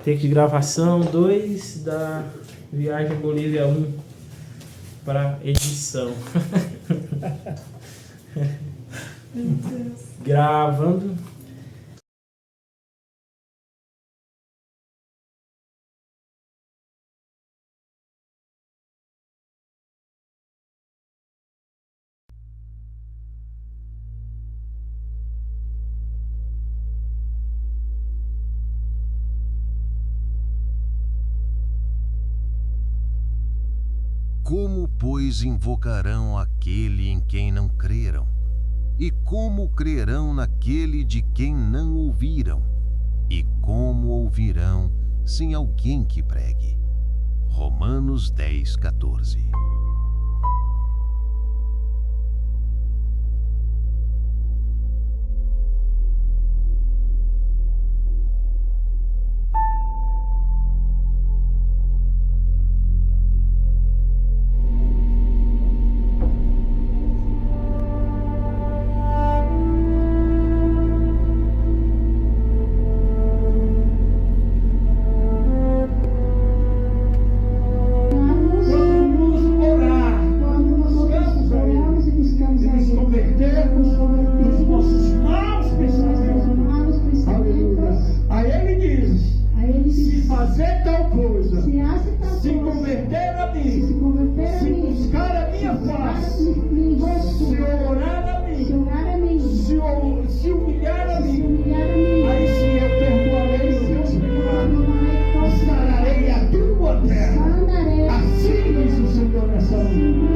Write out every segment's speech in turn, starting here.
take de gravação 2 da Viagem Bolívia 1 para edição. Meu Deus. Gravando. Como, pois, invocarão aquele em quem não creram? E como crerão naquele de quem não ouviram? E como ouvirão sem alguém que pregue? Romanos 10:14. Fazer tal coisa, se converter a mim, se buscar a minha face, se orar a mim, se humilhar a mim, aí sim eu perdoarei os teus pecados, sararei a tua terra. Assim diz o Senhor nessa noite.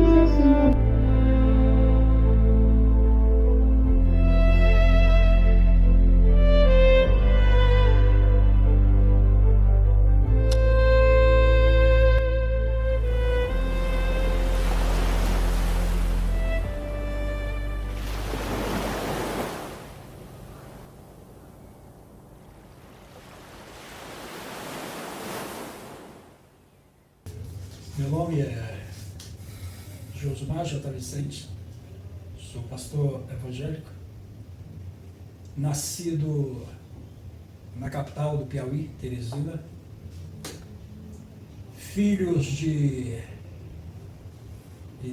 Meu nome é Josmar J. Vicente, sou pastor evangélico, nascido na capital do Piauí, Teresina, filhos de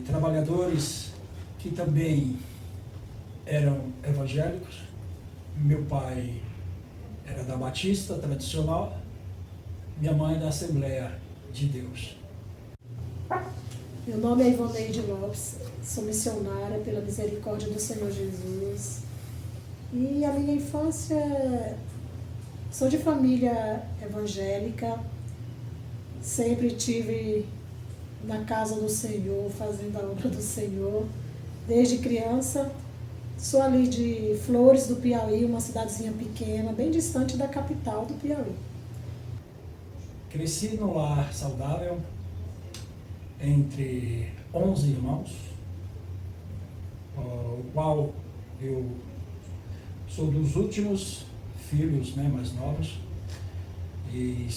trabalhadores que também eram evangélicos. Meu pai era da Batista tradicional, minha mãe da Assembleia de Deus. Meu nome é Ivoneide Lopes, sou missionária pela misericórdia do Senhor Jesus. E a minha infância, sou de família evangélica, sempre tive na casa do Senhor, fazendo a obra do Senhor, desde criança. Sou ali de Flores do Piauí, uma cidadezinha pequena, bem distante da capital do Piauí. Cresci num lar saudável, entre 11 irmãos, o qual eu sou dos últimos filhos, mais novos, e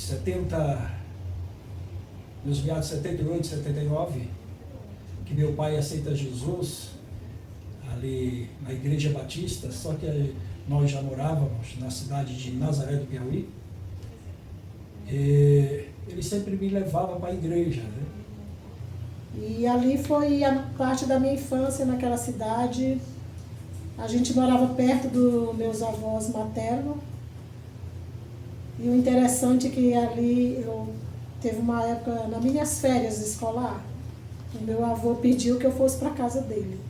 nos meados de 78, 79, que meu pai aceita Jesus ali na Igreja Batista, só que nós já morávamos na cidade de Nazaré do Piauí, e ele sempre me levava para a igreja, né? E ali foi a parte da minha infância naquela cidade. A gente morava perto dos meus avós maternos. E o interessante é que ali teve uma época, nas minhas férias escolar, o meu avô pediu que eu fosse para a casa dele.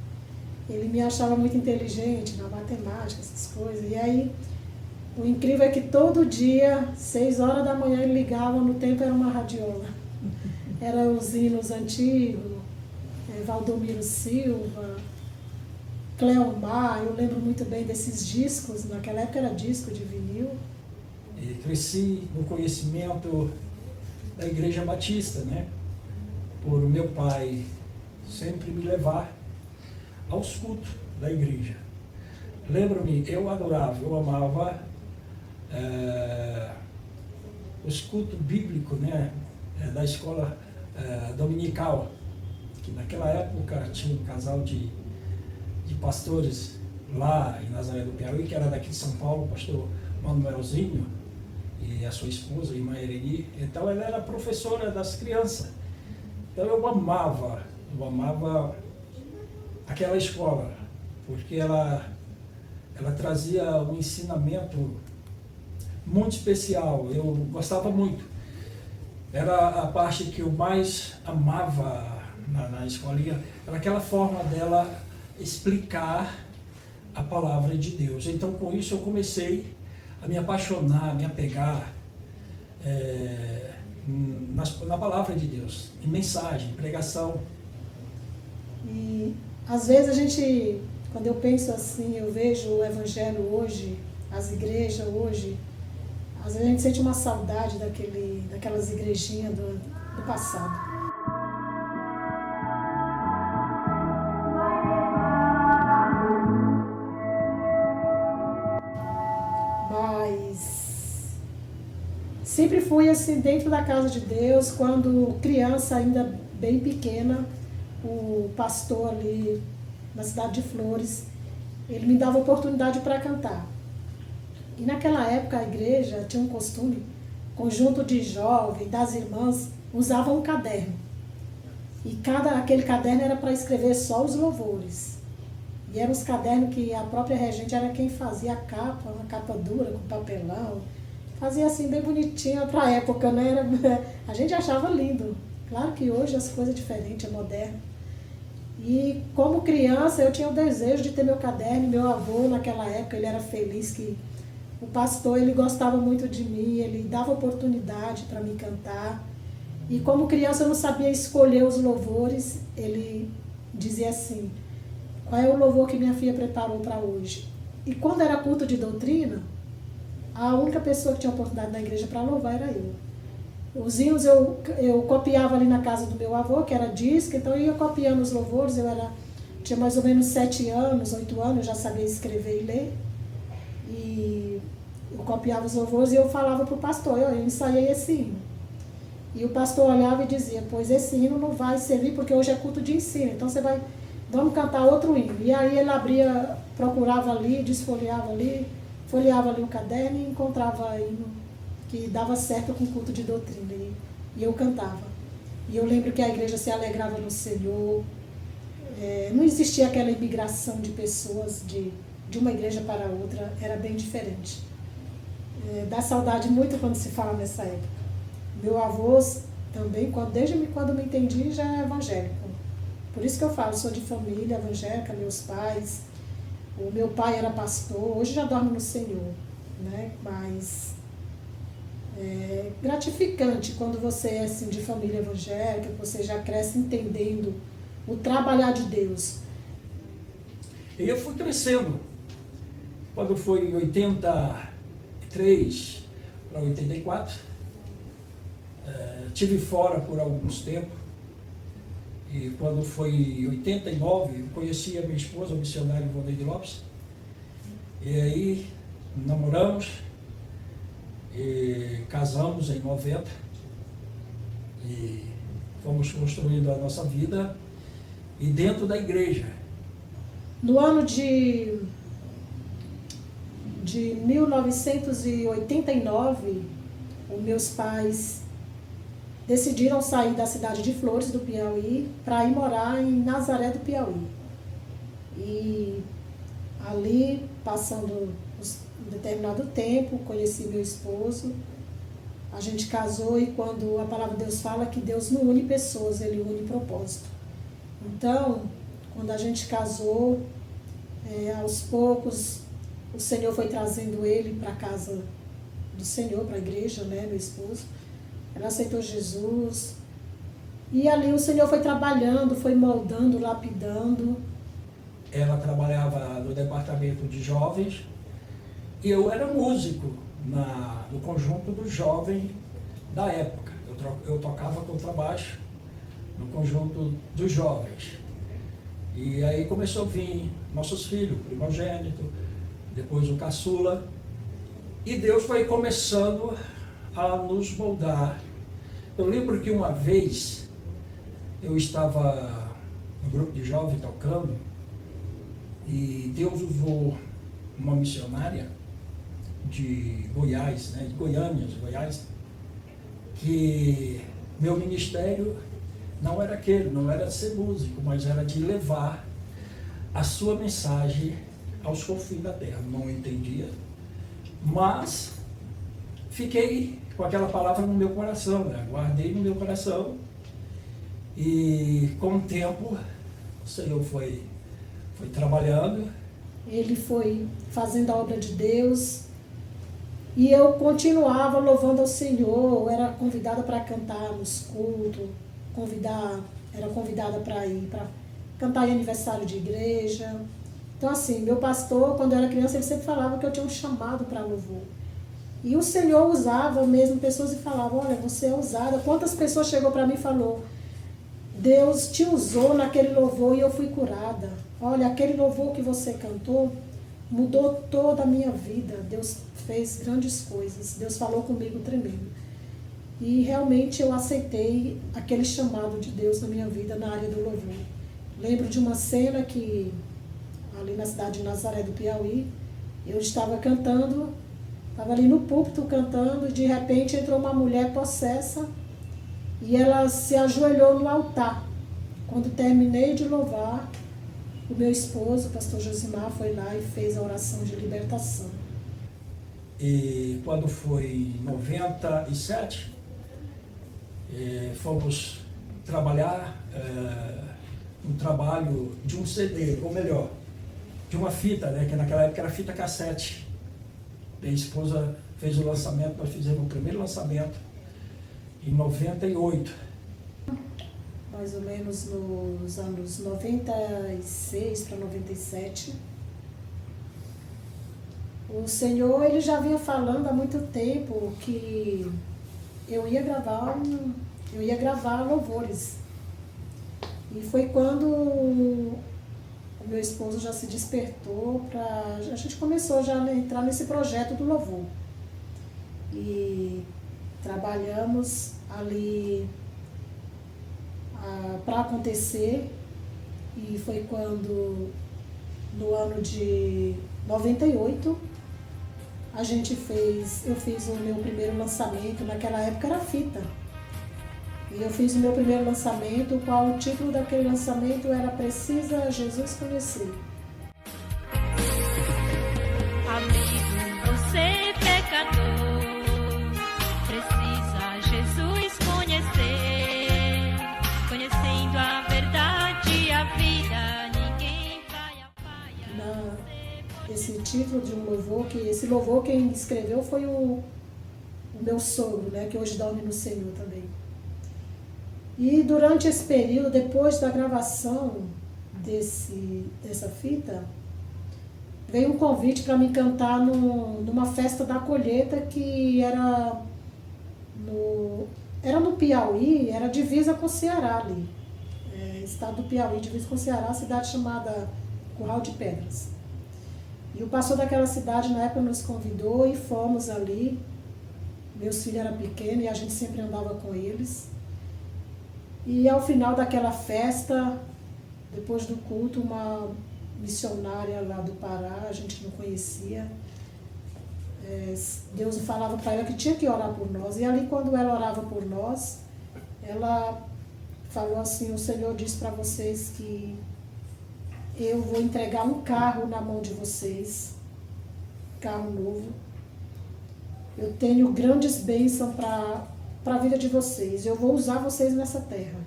Ele me achava muito inteligente na matemática, essas coisas. E aí, o incrível é que todo dia, 6 horas da manhã, ele ligava, no tempo era uma radiola. Eram os hinos antigos, Valdomiro Silva, Cleomar, eu lembro muito bem desses discos, naquela época era disco de vinil. E cresci no conhecimento da Igreja Batista, por meu pai sempre me levar aos cultos da igreja. Lembro-me, eu adorava, eu amava os cultos bíblicos, da escola dominical, que naquela época tinha um casal de pastores lá em Nazaré do Piauí, que era daqui de São Paulo, o pastor Manuelzinho, e e a sua esposa, a irmã Ereni. Então ela era professora das crianças. Então eu amava aquela escola, porque ela trazia um ensinamento muito especial. Eu gostava muito. Era a parte que eu mais amava na escolinha, era aquela forma dela explicar a palavra de Deus. Então, com isso, eu comecei a me apaixonar, a me apegar na palavra de Deus, em mensagem, em pregação. E às vezes quando eu penso assim, eu vejo o evangelho hoje, as igrejas hoje, às vezes a gente sente uma saudade daquelas igrejinhas do passado. Mas sempre fui assim dentro da casa de Deus. Quando criança, ainda bem pequena, o pastor ali na cidade de Flores, ele me dava oportunidade para cantar. E naquela época a igreja tinha um costume, conjunto de jovens, das irmãs, usavam um caderno. E aquele caderno era para escrever só os louvores. E eram os cadernos que a própria regente era quem fazia a capa, uma capa dura, com papelão. Fazia assim bem bonitinha para a época, né? A gente achava lindo. Claro que hoje as coisas são diferentes, é moderno. E como criança eu tinha o desejo de ter meu caderno. Meu avô naquela época, ele era feliz que o pastor, ele gostava muito de mim, ele dava oportunidade para me cantar. E como criança eu não sabia escolher os louvores, ele dizia assim: qual é o louvor que minha filha preparou para hoje? E quando era culto de doutrina, a única pessoa que tinha oportunidade na igreja para louvar era eu. Os hinos eu copiava ali na casa do meu avô, que era disco, então eu ia copiando os louvores. Tinha mais ou menos 7 anos, 8 anos, eu já sabia escrever e ler. E eu copiava os louvores e eu falava para o pastor: eu ensaiei esse hino. E o pastor olhava e dizia: pois esse hino não vai servir porque hoje é culto de ensino, então vamos cantar outro hino. E aí ele abria, procurava ali, desfolheava ali, folheava ali o caderno e encontrava hino que dava certo com o culto de doutrina. E eu cantava. E eu lembro que a igreja se alegrava no Senhor. Não existia aquela imigração de pessoas de uma igreja para outra, era bem diferente. Dá saudade muito quando se fala nessa época. Meu avô também, desde quando me entendi, já é evangélico. Por isso que eu falo, sou de família evangélica, meus pais. O meu pai era pastor, hoje já dorme no Senhor, né? Mas é gratificante quando você é assim, de família evangélica, você já cresce entendendo o trabalhar de Deus. E eu fui crescendo. Quando foi em 83 para 84, estive fora por alguns tempos. E quando foi em 89, eu conheci a minha esposa, a missionária Ivonneide Lopes. E aí namoramos e casamos em 90. E fomos construindo a nossa vida e dentro da igreja. No ano de 1989, os meus pais decidiram sair da cidade de Flores, do Piauí, para ir morar em Nazaré do Piauí. E ali, passando um determinado tempo, conheci meu esposo, a gente casou. E quando a palavra de Deus fala que Deus não une pessoas, Ele une propósito. Então, quando a gente casou, aos poucos, o Senhor foi trazendo ele para a casa do Senhor, para a igreja, né, meu esposo. Ela aceitou Jesus. E ali o Senhor foi trabalhando, foi moldando, lapidando. Ela trabalhava no departamento de jovens e eu era músico no conjunto dos jovens da época. Eu tocava contrabaixo no conjunto dos jovens. E aí começou a vir nossos filhos, o primogênito, depois o caçula. E Deus foi começando a nos moldar. Eu lembro que uma vez eu estava no grupo de jovens tocando e Deus usou uma missionária de Goiás, né, de Goiânia, Goiás, que meu ministério não era aquele, não era de ser músico, mas era de levar a sua mensagem aos confins da terra. Não entendia, mas fiquei com aquela palavra no meu coração, né? Guardei no meu coração, e com o tempo o Senhor foi trabalhando. Ele foi fazendo a obra de Deus e eu continuava louvando ao Senhor. Eu era convidada para cantar nos cultos, era convidada para ir para cantar em aniversário de igreja. Então assim, meu pastor, quando eu era criança, ele sempre falava que eu tinha um chamado para louvor. E o Senhor usava mesmo pessoas e falava: olha, você é usada. Quantas pessoas chegou para mim e falou: Deus te usou naquele louvor e eu fui curada. Olha, aquele louvor que você cantou mudou toda a minha vida. Deus fez grandes coisas. Deus falou comigo tremendo. E realmente eu aceitei aquele chamado de Deus na minha vida, na área do louvor. Lembro de uma cena que, ali na cidade de Nazaré do Piauí, eu estava cantando, estava ali no púlpito cantando, e de repente entrou uma mulher possessa e ela se ajoelhou no altar. Quando terminei de louvar, o meu esposo, o pastor Josimar, foi lá e fez a oração de libertação. E quando foi em 97, fomos trabalhar um trabalho de um CD, ou melhor, de uma fita, né, que naquela época era fita cassete. Minha esposa fez o lançamento, nós fizemos o primeiro lançamento em 98. Mais ou menos nos anos 96 para 97. O Senhor, ele já vinha falando há muito tempo que eu ia gravar louvores. E foi quando o meu esposo já se despertou a gente começou já a entrar nesse projeto do louvor. E trabalhamos ali para acontecer, e foi quando, no ano de 98, eu fiz o meu primeiro lançamento. Naquela época era fita. E eu fiz o meu primeiro lançamento, o qual o título daquele lançamento era Precisa Jesus Conhecer. Amigo, você pecador, precisa Jesus conhecer. Conhecendo a verdade e a vida, ninguém vai apagar. Esse título de um louvor, esse louvor quem escreveu foi o meu sogro, né, que hoje dorme no Senhor também. E durante esse período, depois da gravação dessa fita, veio um convite para me cantar numa festa da colheita que era no Piauí, era divisa com o Ceará ali. Estado do Piauí, divisa com o Ceará, cidade chamada Curral de Pedras. E o pastor daquela cidade na época nos convidou e fomos ali. Meus filhos eram pequenos e a gente sempre andava com eles. E ao final daquela festa, depois do culto, uma missionária lá do Pará, a gente não conhecia, Deus falava para ela que tinha que orar por nós. E ali, quando ela orava por nós, ela falou assim: o Senhor disse para vocês que eu vou entregar um carro na mão de vocês, carro novo. Eu tenho grandes bênçãos para a vida de vocês. Eu vou usar vocês nessa terra.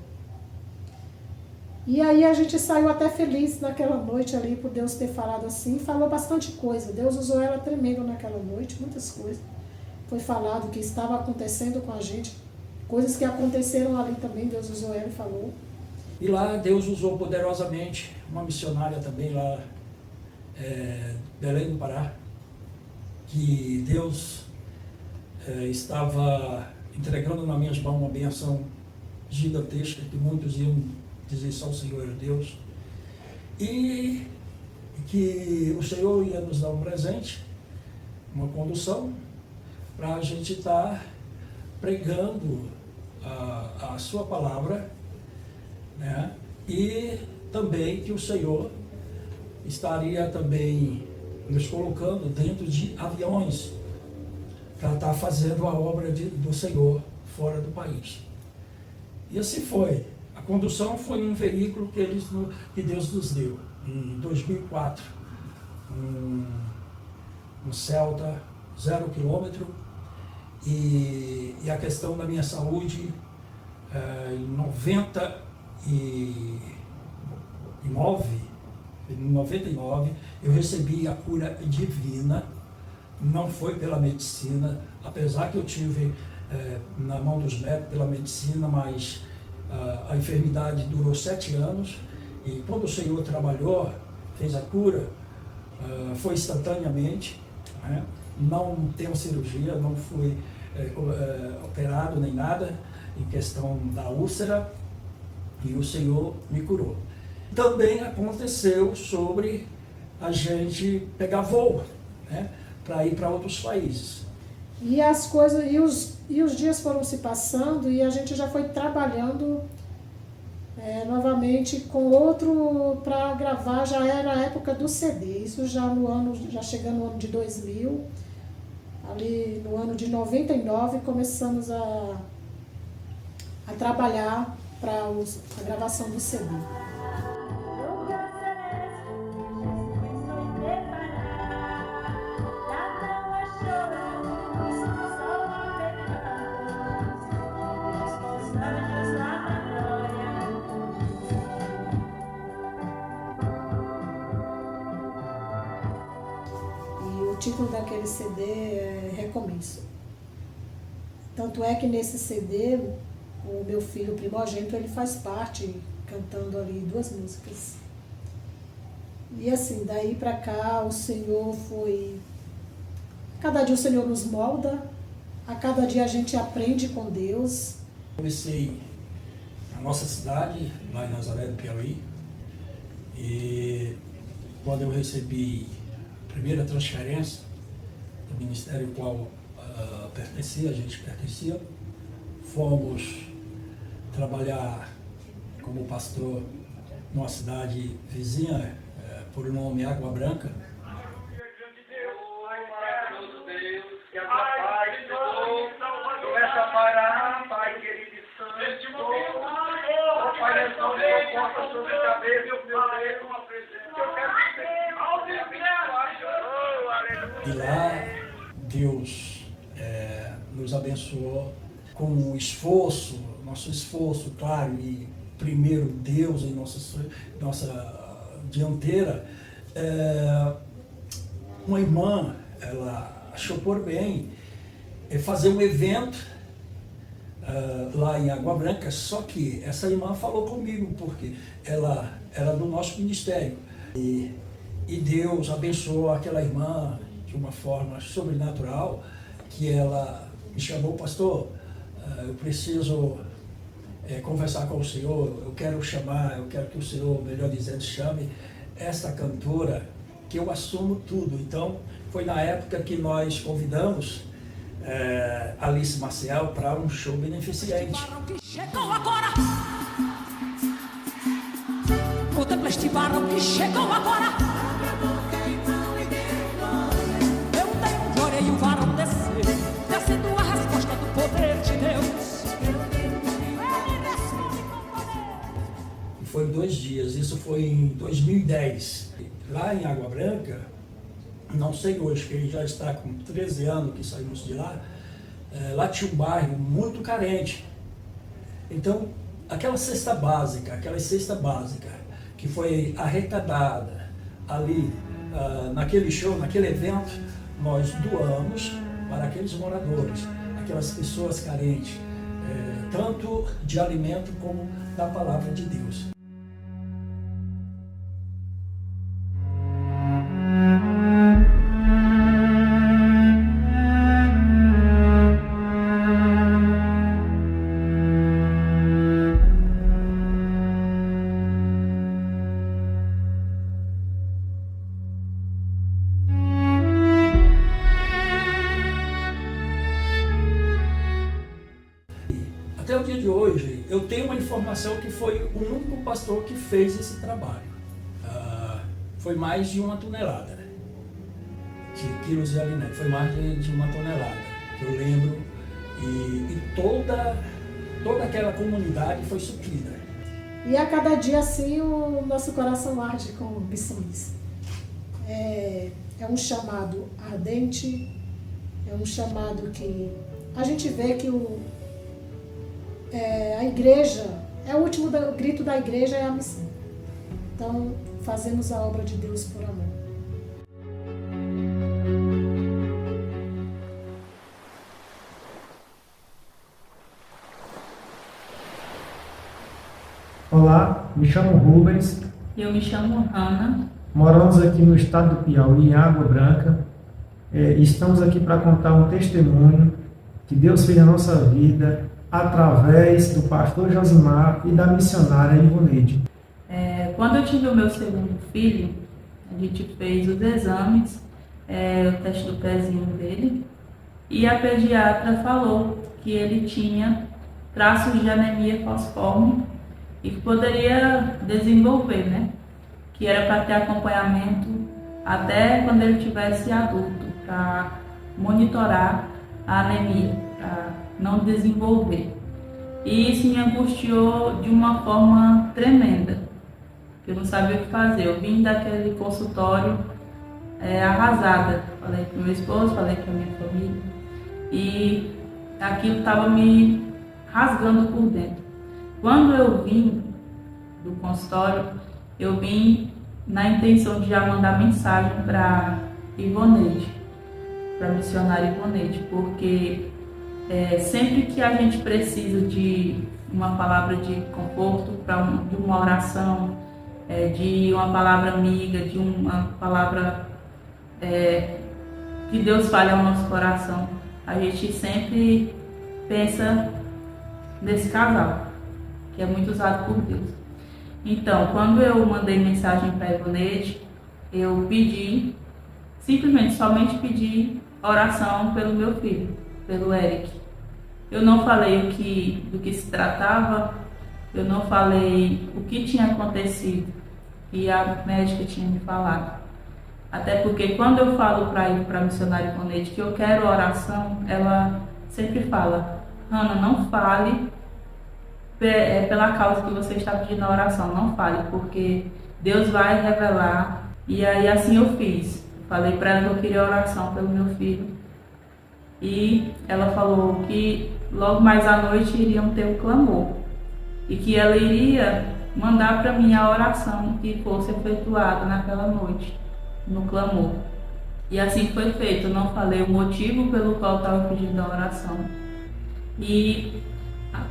E aí a gente saiu até feliz naquela noite ali, por Deus ter falado assim. Falou bastante coisa. Deus usou ela tremendo naquela noite, muitas coisas. Foi falado que estava acontecendo com a gente, coisas que aconteceram ali também. Deus usou ela e falou. E lá Deus usou poderosamente uma missionária também lá, Belém do Pará, que Deus estava entregando nas minhas mãos uma benção gigantesca, que muitos iam dizer só o Senhor é Deus, e que o Senhor ia nos dar um presente, uma condução, para a gente estar pregando a sua palavra, né? E também que o Senhor estaria também nos colocando dentro de aviões para estar fazendo a obra do Senhor fora do país. E assim foi. A condução foi um veículo que Deus nos deu. Em 2004, um Celta 0 km, e a questão da minha saúde, em 99, eu recebi a cura divina. Não foi pela medicina, apesar que eu tive na mão dos médicos pela medicina, mas a enfermidade durou 7 anos, e quando o Senhor trabalhou, fez a cura, foi instantaneamente, né? Não tenho cirurgia, não fui operado nem nada em questão da úlcera, e o Senhor me curou. Também aconteceu sobre a gente pegar voo, né, para ir para outros países. E as coisas, e os dias foram se passando, e a gente já foi trabalhando novamente com outro para gravar. Já era a época do CD, isso já chegando no ano de 2000, ali no ano de 99 começamos a trabalhar para a gravação do CD. O título daquele CD é Recomeço. Tanto é que nesse CD, o meu filho primogênito, ele faz parte, cantando ali 2 músicas. E assim, daí pra cá, o Senhor foi... Cada dia o Senhor nos molda, a cada dia a gente aprende com Deus. Comecei na nossa cidade, lá em Nazaré do Piauí, e quando eu recebi primeira transferência do ministério ao qual a gente pertencia, fomos trabalhar como pastor numa cidade vizinha, por nome Água Branca. Começa a parar, Pai querido e santo, ó Pai, não possa sobre a cabeça, meu Deus, eu quero E lá, Deus nos abençoou com o esforço, nosso esforço, claro, e primeiro Deus em nossa dianteira. Uma irmã, ela achou por bem fazer um evento lá em Água Branca, só que essa irmã falou comigo, porque ela era do nosso ministério. E Deus abençoou aquela irmã de uma forma sobrenatural, que ela me chamou: pastor, eu preciso conversar com o senhor, eu quero que o senhor, melhor dizendo, chame esta cantora, que eu assumo tudo. Então, foi na época que nós convidamos Alice Maciel para um show beneficente. Chegou agora! Contempla este varão que chegou agora! Eu tenho glória e o varão descendo a resposta do poder de Deus. Ele responde com poder. E foi em 2 dias, isso foi em 2010. Lá em Água Branca, não sei hoje, que já está com 13 anos que saímos de lá, lá tinha um bairro muito carente. Então, aquela cesta básica que foi arrecadada ali, naquele show, naquele evento, nós doamos para aqueles moradores, aquelas pessoas carentes, tanto de alimento como da palavra de Deus. Até o dia de hoje, eu tenho uma informação que foi o único pastor que fez esse trabalho. Foi mais de 1 tonelada de quilos de alimento, foi mais de 1 tonelada. que eu lembro, e toda aquela comunidade foi suprida. E a cada dia, assim, o nosso coração arde com missões. É um chamado ardente, é um chamado que a gente vê que a igreja, o último grito da igreja é a missão. Então, fazemos a obra de Deus por amor. Olá, me chamo Rubens. Eu me chamo Ana. Moramos aqui no estado do Piauí, em Água Branca. Estamos aqui para contar um testemunho que Deus fez na nossa vida através do pastor Josimar e da missionária Ivoneide. Quando eu tive o meu segundo filho, a gente fez os exames, o teste do pezinho dele, e a pediatra falou que ele tinha traços de anemia falciforme e que poderia desenvolver, né? Que era para ter acompanhamento até quando ele tivesse adulto, para monitorar a anemia, para não desenvolver. E isso me angustiou de uma forma tremenda, que eu não sabia o que fazer. Eu vim daquele consultório arrasada, falei com meu esposo, falei com a minha família, e aquilo estava me rasgando por dentro. Quando eu vim do consultório, eu vim na intenção de já mandar mensagem para Ivoneide, para a missionária Ivoneide, porque sempre que a gente precisa de uma palavra de conforto, de uma oração, de uma palavra amiga, de uma palavra que Deus fale ao nosso coração, a gente sempre pensa nesse casal, que é muito usado por Deus. Então, quando eu mandei mensagem para a Ivoneide, eu pedi, somente pedi oração pelo meu filho, pelo Eric. Eu não falei do que se tratava, eu não falei o que tinha acontecido e a médica tinha me falado. Até porque quando eu falo para a missionária Ivoneide que eu quero oração, ela sempre fala: Ana, não fale pela causa que você está pedindo a oração, não fale, porque Deus vai revelar. E aí assim eu fiz. Falei para ela que eu queria oração pelo meu filho. E ela falou que logo mais à noite iriam ter um clamor. E que ela iria mandar para mim a oração que fosse efetuada naquela noite, no clamor. E assim foi feito. Eu não falei o motivo pelo qual estava pedindo a oração. E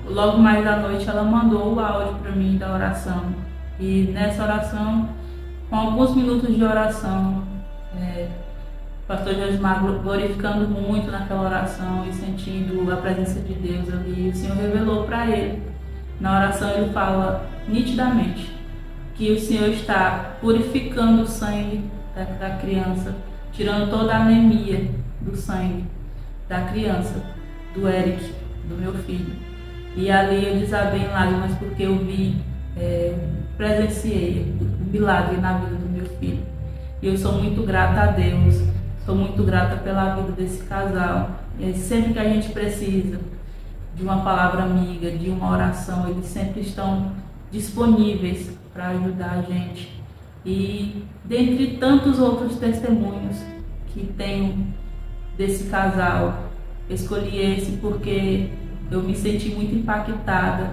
logo mais à noite ela mandou o áudio para mim da oração. E nessa oração, com alguns minutos de oração, o pastor Josimar glorificando muito naquela oração e sentindo a presença de Deus ali, o Senhor revelou para ele. Na oração ele fala nitidamente que o Senhor está purificando o sangue da criança, tirando toda a anemia do sangue da criança, do Eric, do meu filho. E ali eu desabei em lágrimas porque eu presenciei o milagre na vida do meu filho. E eu sou muito grata a Deus, sou muito grata pela vida desse casal. E sempre que a gente precisa de uma palavra amiga, de uma oração, eles sempre estão disponíveis para ajudar a gente. E dentre tantos outros testemunhos que tenho desse casal, escolhi esse porque eu me senti muito impactada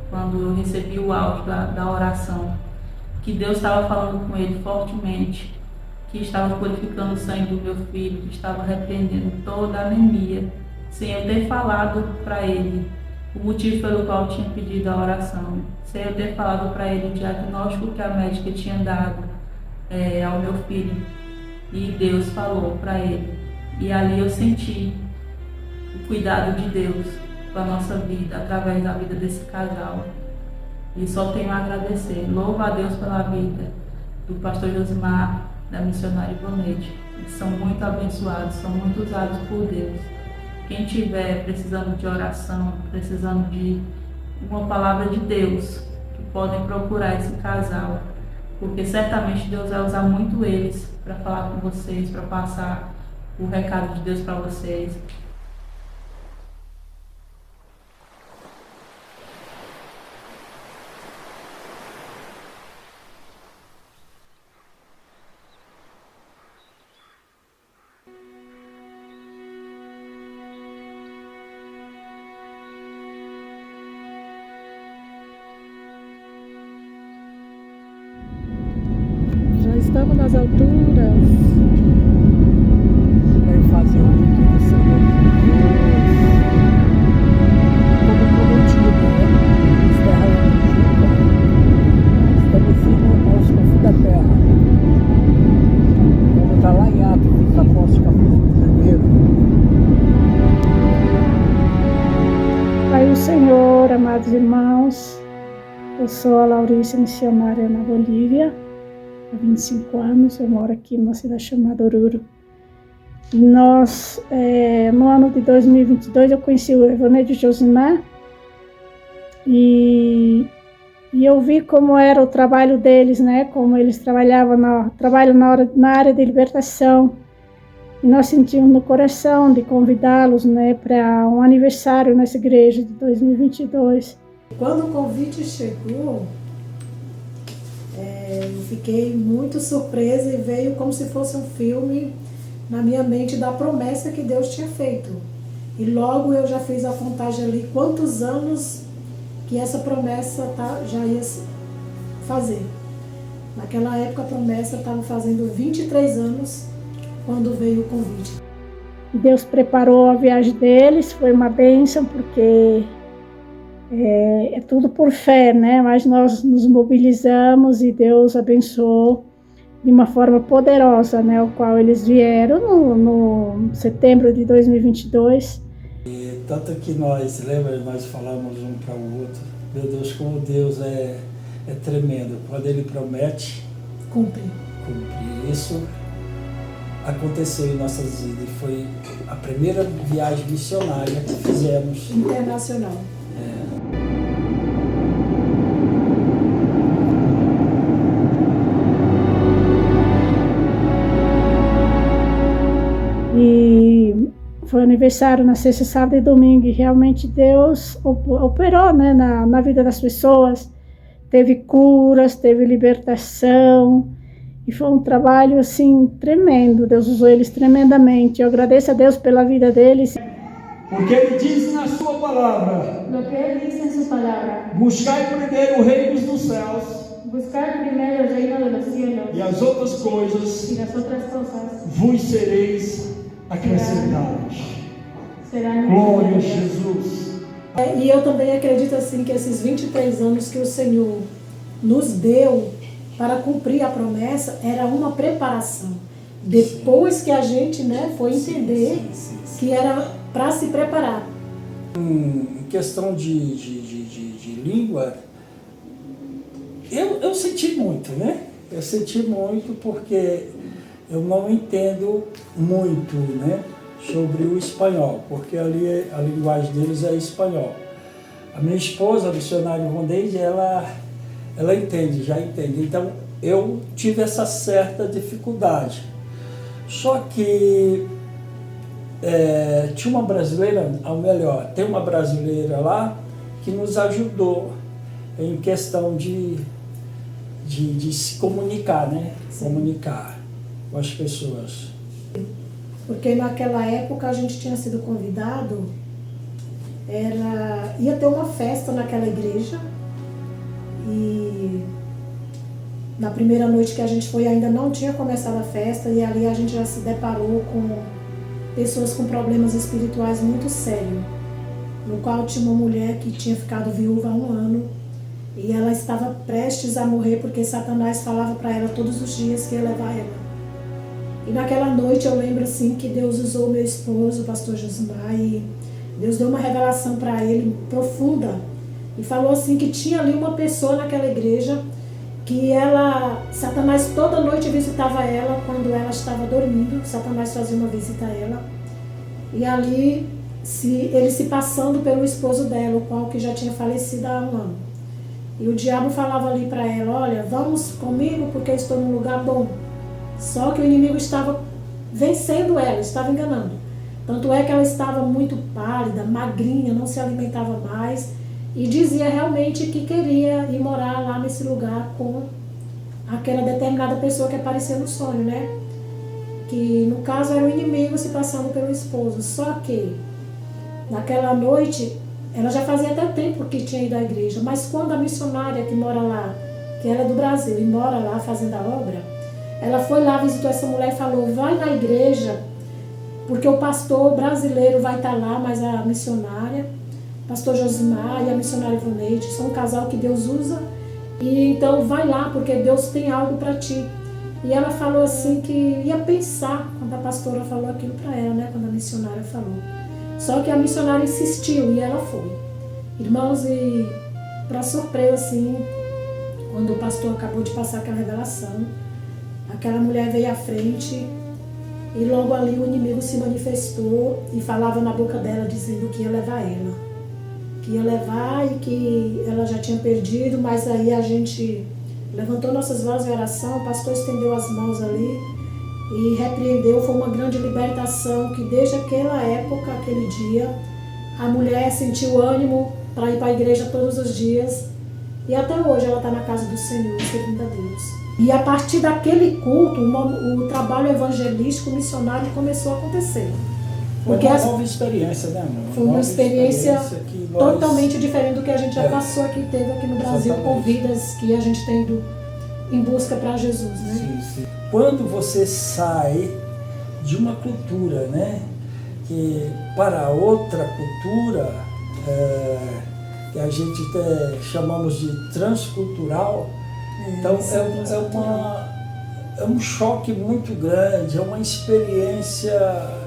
quando eu recebi o áudio da oração, que Deus estava falando com ele fortemente, que estava purificando o sangue do meu filho, que estava repreendendo toda a anemia, sem eu ter falado para ele o motivo pelo qual eu tinha pedido a oração, sem eu ter falado para ele o diagnóstico que a médica tinha dado ao meu filho. E Deus falou para ele. E ali eu senti o cuidado de Deus com a nossa vida, através da vida desse casal. E só tenho a agradecer. Louvo a Deus pela vida do pastor Josimar, da missionária Ivoneide. Eles são muito abençoados, são muito usados por Deus. Quem estiver precisando de oração, precisando de uma palavra de Deus, que podem procurar esse casal, porque certamente Deus vai usar muito eles para falar com vocês, para passar o recado de Deus para vocês. nas alturas. Vem fazer o rito do Senhor como prometido, né? As terras do Egito, estabelecido aos confins da terra. Como está lá em Atos dos Apóstolos, capítulo 1. Pai do Senhor, amados irmãos, eu sou a Laurice, missionária na Bolívia, há 25 anos, eu moro aqui numa cidade chamada Oruro. Nós, no ano de 2022, eu conheci o Evangelho de Josimar e eu vi como era o trabalho deles, né? Como eles trabalham na área de libertação. E nós sentimos no coração de convidá-los, né, para um aniversário nessa igreja de 2022. Quando o convite chegou, eu fiquei muito surpresa e veio como se fosse um filme na minha mente da promessa que Deus tinha feito. E logo eu já fiz a contagem ali quantos anos que essa promessa já ia fazer. Naquela época a promessa estava fazendo 23 anos quando veio o convite. Deus preparou a viagem deles, foi uma bênção, porque é tudo por fé, né? Mas nós nos mobilizamos e Deus abençoou de uma forma poderosa, né? O qual eles vieram no setembro de 2022. E tanto que nós falamos um para o outro, meu Deus, como Deus é tremendo. Quando Ele promete, cumpre. Isso aconteceu em nossas vidas. Foi a primeira viagem missionária que fizemos. Internacional. E foi aniversário na sexta, sábado e domingo, e realmente Deus operou, né, na vida das pessoas. Teve curas, teve libertação, e foi um trabalho assim tremendo. Deus usou eles tremendamente. Eu agradeço a Deus pela vida deles. Porque Ele diz na sua palavra: Lo que Él dice en su palabra, buscai primeiro o reino dos céus, buscar primero el reino de los cielos, e as outras coisas y las otras cosas vos sereis acrescentadas. serán Glória a añadidas. Jesus. E eu também acredito assim que esses 23 anos que o Senhor nos deu para cumprir a promessa era uma preparação. Depois que a gente, né, foi entender que era para se preparar. Em questão de língua, eu senti muito, né? Eu senti muito porque eu não entendo muito, né, sobre o espanhol, porque ali a linguagem deles é espanhol. A minha esposa, a missionária Rondeide, ela já entende. Então eu tive essa certa dificuldade. Só que tinha uma brasileira, ou melhor, tem uma brasileira lá que nos ajudou em questão de se comunicar, né? Sim. Comunicar com as pessoas. Porque naquela época a gente tinha sido convidado, ia ter uma festa naquela igreja, e na primeira noite que a gente foi ainda não tinha começado a festa, e ali a gente já se deparou com pessoas com problemas espirituais muito sérios, no qual tinha uma mulher que tinha ficado viúva há 1 ano, e ela estava prestes a morrer porque Satanás falava para ela todos os dias que ia levar ela. E naquela noite eu lembro assim que Deus usou meu esposo, o pastor Josimar, e Deus deu uma revelação para ele profunda, e falou assim que tinha ali uma pessoa naquela igreja que Satanás toda noite visitava ela quando ela estava dormindo. Satanás fazia uma visita a ela, e ali ele se passando pelo esposo dela, o qual que já tinha falecido há 1 ano. E o diabo falava ali para ela: olha, vamos comigo porque eu estou num lugar bom. Só que o inimigo estava vencendo ela, estava enganando. Tanto é que ela estava muito pálida, magrinha, não se alimentava mais, e dizia realmente que queria ir morar lá nesse lugar com aquela determinada pessoa que apareceu no sonho, né? Que no caso era o inimigo se passando pelo esposo. Só que naquela noite ela já fazia até tempo que tinha ido à igreja, mas quando a missionária que mora lá, que ela é do Brasil e mora lá fazendo a obra, Ela foi lá, visitou essa mulher e falou, vai na igreja, porque o pastor brasileiro vai estar lá, mas a missionária, pastor Josimar e a missionária Ivoneide, são um casal que Deus usa, e então vai lá, porque Deus tem algo para ti. E ela falou assim que ia pensar quando a pastora falou aquilo para ela, né? Quando a missionária falou. Só que a missionária insistiu e ela foi. Irmãos, e para surpresa, assim, quando o pastor acabou de passar aquela revelação, aquela mulher veio à frente e logo ali o inimigo se manifestou e falava na boca dela dizendo que ia levar ela. Que ia levar e que ela já tinha perdido, mas aí a gente levantou nossas vozes em oração, o pastor estendeu as mãos ali e repreendeu. Foi uma grande libertação que desde aquela época, aquele dia, a mulher sentiu ânimo para ir para a igreja todos os dias e até hoje ela está na casa do Senhor, servindo a Deus. E a partir daquele culto, o trabalho evangelístico missionário começou a acontecer. Porque foi uma nova experiência, né, amor? Foi uma experiência totalmente diferente do que a gente já passou aqui, teve aqui no Brasil, com vidas que a gente tem ido em busca para Jesus, né? Sim, sim. Quando você sai de uma cultura, né, que para outra cultura, que a gente até chamamos de transcultural, então é um choque muito grande, é uma experiência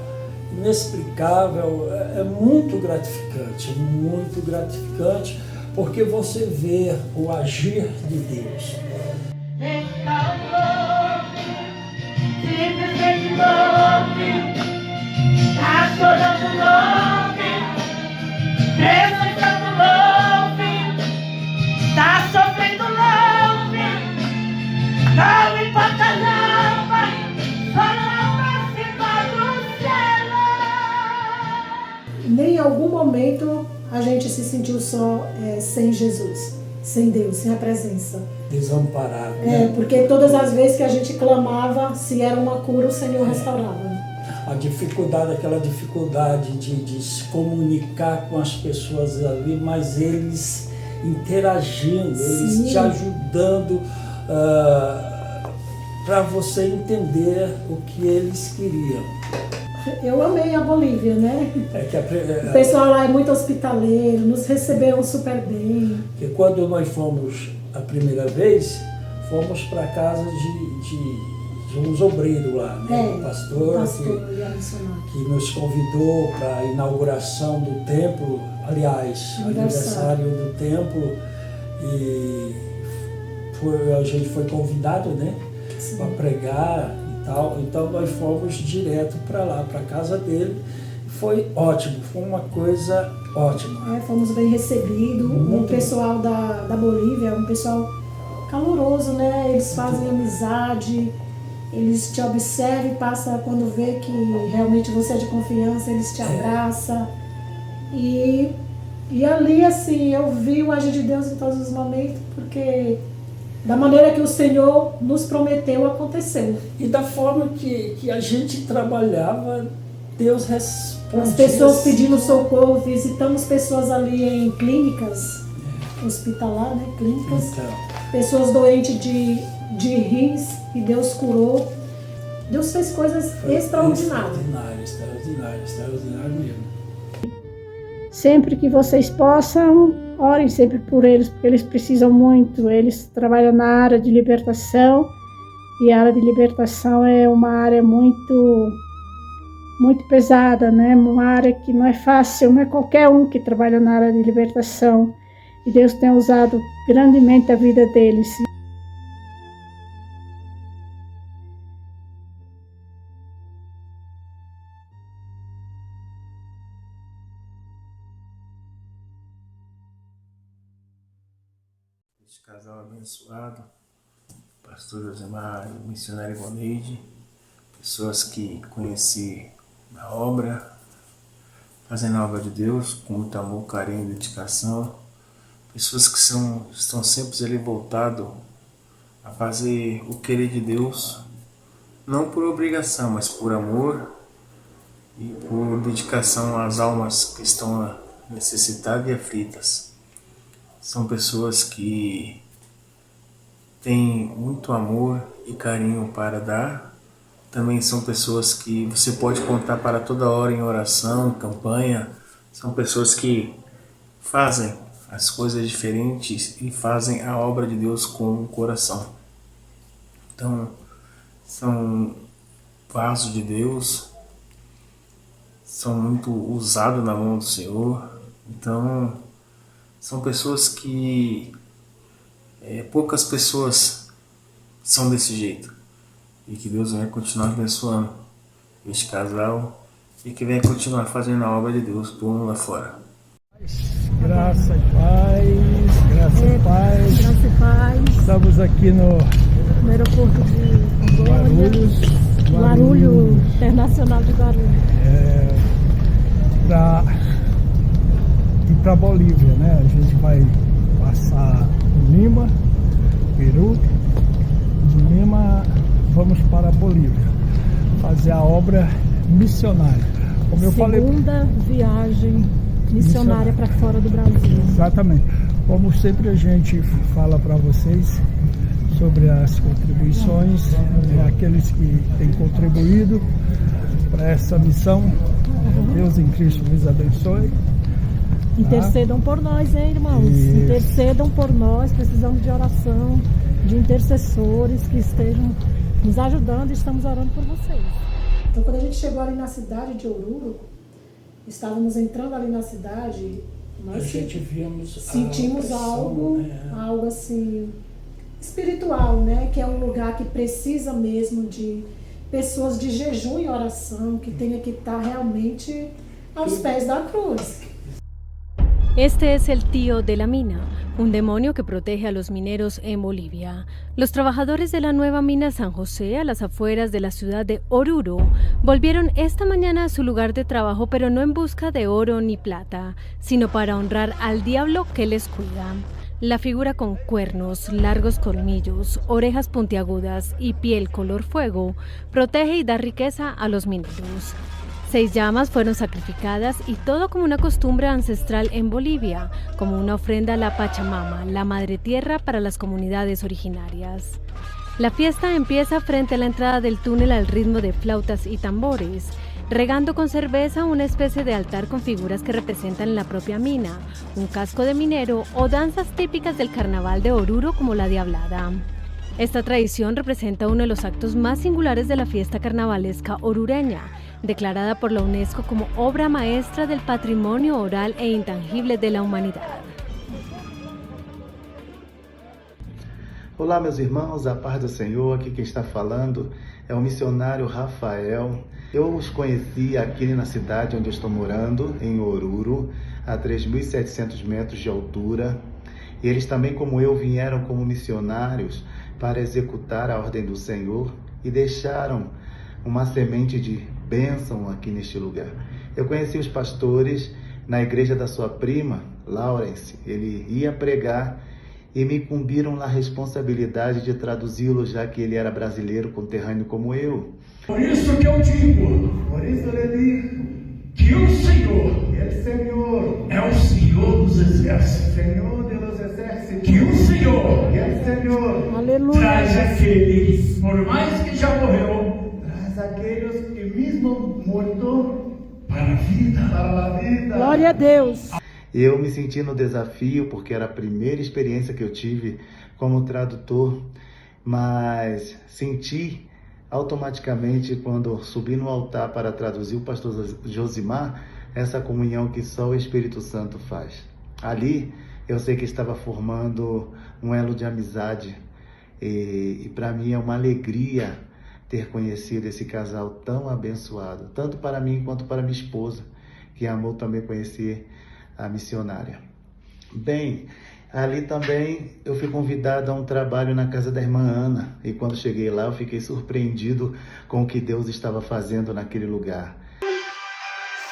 inexplicável, é muito gratificante, porque você vê o agir de Deus. Simplesmente louco, tá chorando louco, precisando louco, tá sofrendo louco, não importa não, só não acima do céu. Nem em algum momento a gente se sentiu só sem Jesus, sem Deus, sem a presença. Desamparado. Né? Porque todas as vezes que a gente clamava, se era uma cura, o Senhor restaurava. Aquela dificuldade de se comunicar com as pessoas ali, mas eles interagindo, eles te ajudando para você entender o que eles queriam. Eu amei a Bolívia, né? O pessoal lá é muito hospitaleiro, nos receberam super bem. Porque quando nós fomos a primeira vez, fomos para a casa de uns obreiros lá, né? O pastor que nos convidou para a inauguração do templo, aliás, aniversário do templo, e a gente foi convidado, né, para pregar e tal. Então nós fomos direto para lá, para a casa dele. Foi ótimo, foi uma coisa ótima. Fomos bem recebidos. O pessoal da Bolívia é um pessoal caloroso, né? Eles fazem amizade, eles te observam e passam, quando vê que realmente você é de confiança, eles te abraçam. E ali, assim, eu vi o agir de Deus em todos os momentos, porque da maneira que o Senhor nos prometeu, aconteceu. E da forma que a gente trabalhava, Deus respondia. As pessoas pedindo socorro, visitamos pessoas ali em clínicas, hospitalar, né? Clínicas. Então. Pessoas doentes de rins, e Deus curou. Deus fez coisas extraordinárias. Extraordinário mesmo. Sempre que vocês possam, orem sempre por eles, porque eles precisam muito. Eles trabalham na área de libertação, e a área de libertação é uma área muito pesada, né? Uma área que não é fácil, não é qualquer um que trabalha na área de libertação. E Deus tem usado grandemente a vida deles. Este casal abençoado, pastor Josimar e missionária Ivoneide, pessoas que conheci na obra, fazendo a obra de Deus com muito amor, carinho e dedicação, pessoas que estão sempre ali voltados a fazer o querer de Deus, não por obrigação, mas por amor e por dedicação às almas que estão necessitadas e aflitas. São pessoas que têm muito amor e carinho para dar. Também são pessoas que você pode contar para toda hora em oração, em campanha. São pessoas que fazem as coisas diferentes e fazem a obra de Deus com o coração. Então, são vasos de Deus, são muito usados na mão do Senhor. Então, são pessoas que poucas pessoas são desse jeito. E que Deus venha continuar abençoando este casal e que venha continuar fazendo a obra de Deus por mundo lá fora. Graça e paz, graça e paz. Graça e paz. Estamos aqui no aeroporto de Guarulhos, Internacional de Guarulhos. Para ir para Bolívia, né? A gente vai passar em Lima, Peru. De Lima vamos para a Bolívia fazer a obra missionária. Como eu falei, segunda viagem missionária para fora do Brasil. Exatamente. Como sempre a gente fala para vocês sobre as contribuições, aqueles que têm contribuído para essa missão. Deus em Cristo vos abençoe. Intercedam por nós, hein, irmãos? Intercedam por nós, precisamos de oração, de intercessores que estejam nos ajudando e estamos orando por vocês. Então, quando a gente chegou ali na cidade de Oruro, estávamos entrando ali na cidade, nós sentimos algo assim espiritual, né? Que é um lugar que precisa mesmo de pessoas de jejum e oração, que tenha que estar realmente aos pés da cruz. Este es el tío de la mina, un demonio que protege a los mineros en Bolivia. Los trabajadores de la nueva mina San José, a las afueras de la ciudad de Oruro, volvieron esta mañana a su lugar de trabajo, pero no en busca de oro ni plata, sino para honrar al diablo que les cuida. La figura con cuernos, largos colmillos, orejas puntiagudas y piel color fuego protege y da riqueza a los mineros. 6 llamas fueron sacrificadas y todo como una costumbre ancestral en Bolivia, como una ofrenda a la Pachamama, la madre tierra para las comunidades originarias. La fiesta empieza frente a la entrada del túnel al ritmo de flautas y tambores, regando con cerveza una especie de altar con figuras que representan la propia mina, un casco de minero o danzas típicas del carnaval de Oruro como la diablada. Esta tradición representa uno de los actos más singulares de la fiesta carnavalesca orureña, declarada por la UNESCO como obra maestra del patrimonio oral e intangible de la humanidad. Olá, meus irmãos, a paz do Senhor. Aqui quem está falando é o missionário Rafael. Eu os conheci aqui na cidade onde eu estou morando, em Oruro, a 3.700 metros de altura. E eles também, como eu, vieram como missionários para executar a ordem do Senhor e deixaram uma semente de bênção aqui neste lugar. Eu conheci os pastores na igreja da sua prima, Laurence. Ele ia pregar e me incumbiram a responsabilidade de traduzi-lo, já que ele era brasileiro conterrâneo como eu. Por isso que eu digo, que o Senhor é o Senhor dos exércitos. Que o Senhor Aleluia. traz aquele, por mais que já morreu, aqueles que mesmo morto para a vida. Glória a Deus. Eu me senti no desafio, porque era a primeira experiência que eu tive como tradutor, mas senti automaticamente, quando subi no altar para traduzir o pastor Josimar, essa comunhão que só o Espírito Santo faz. Ali, eu sei que estava formando um elo de amizade e para mim é uma alegria ter conhecido esse casal tão abençoado, tanto para mim quanto para minha esposa, que amou também conhecer a missionária. Bem, ali também eu fui convidado a um trabalho na casa da irmã Ana, e quando cheguei lá eu fiquei surpreendido com o que Deus estava fazendo naquele lugar.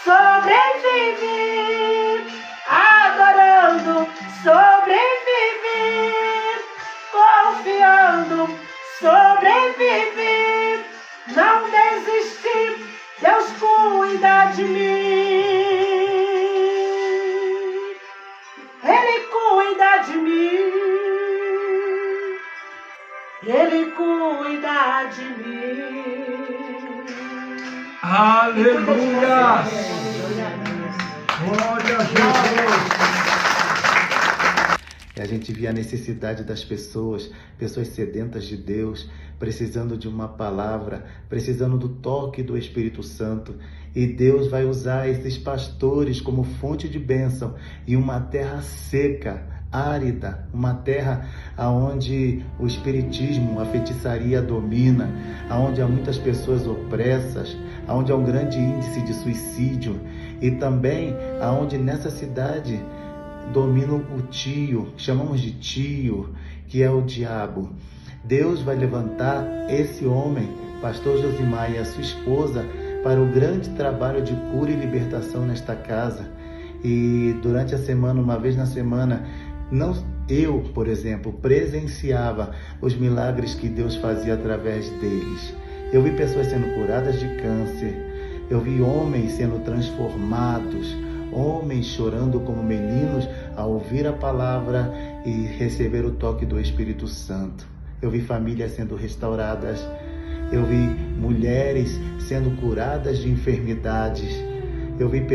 Sobreviver, adorando, sobreviver, confiando, sobreviver, não desistir, Deus cuida de mim, Ele cuida de mim, Ele cuida de mim. Aleluia! Glória a Deus! E a gente via a necessidade das pessoas sedentas de Deus, precisando de uma palavra, precisando do toque do Espírito Santo. E Deus vai usar esses pastores como fonte de bênção em uma terra seca, árida, uma terra onde o espiritismo, a feitiçaria domina, onde há muitas pessoas opressas, onde há um grande índice de suicídio e também onde nessa cidade domina o tio, chamamos de tio, que é o diabo. Deus vai levantar esse homem, pastor Josimar e a sua esposa, para o grande trabalho de cura e libertação nesta casa. E durante a semana, uma vez na semana, eu, por exemplo, presenciava os milagres que Deus fazia através deles. Eu vi pessoas sendo curadas de câncer, eu vi homens sendo transformados, homens chorando como meninos ao ouvir a palavra e receber o toque do Espírito Santo. Eu vi famílias sendo restauradas, eu vi mulheres sendo curadas de enfermidades, eu vi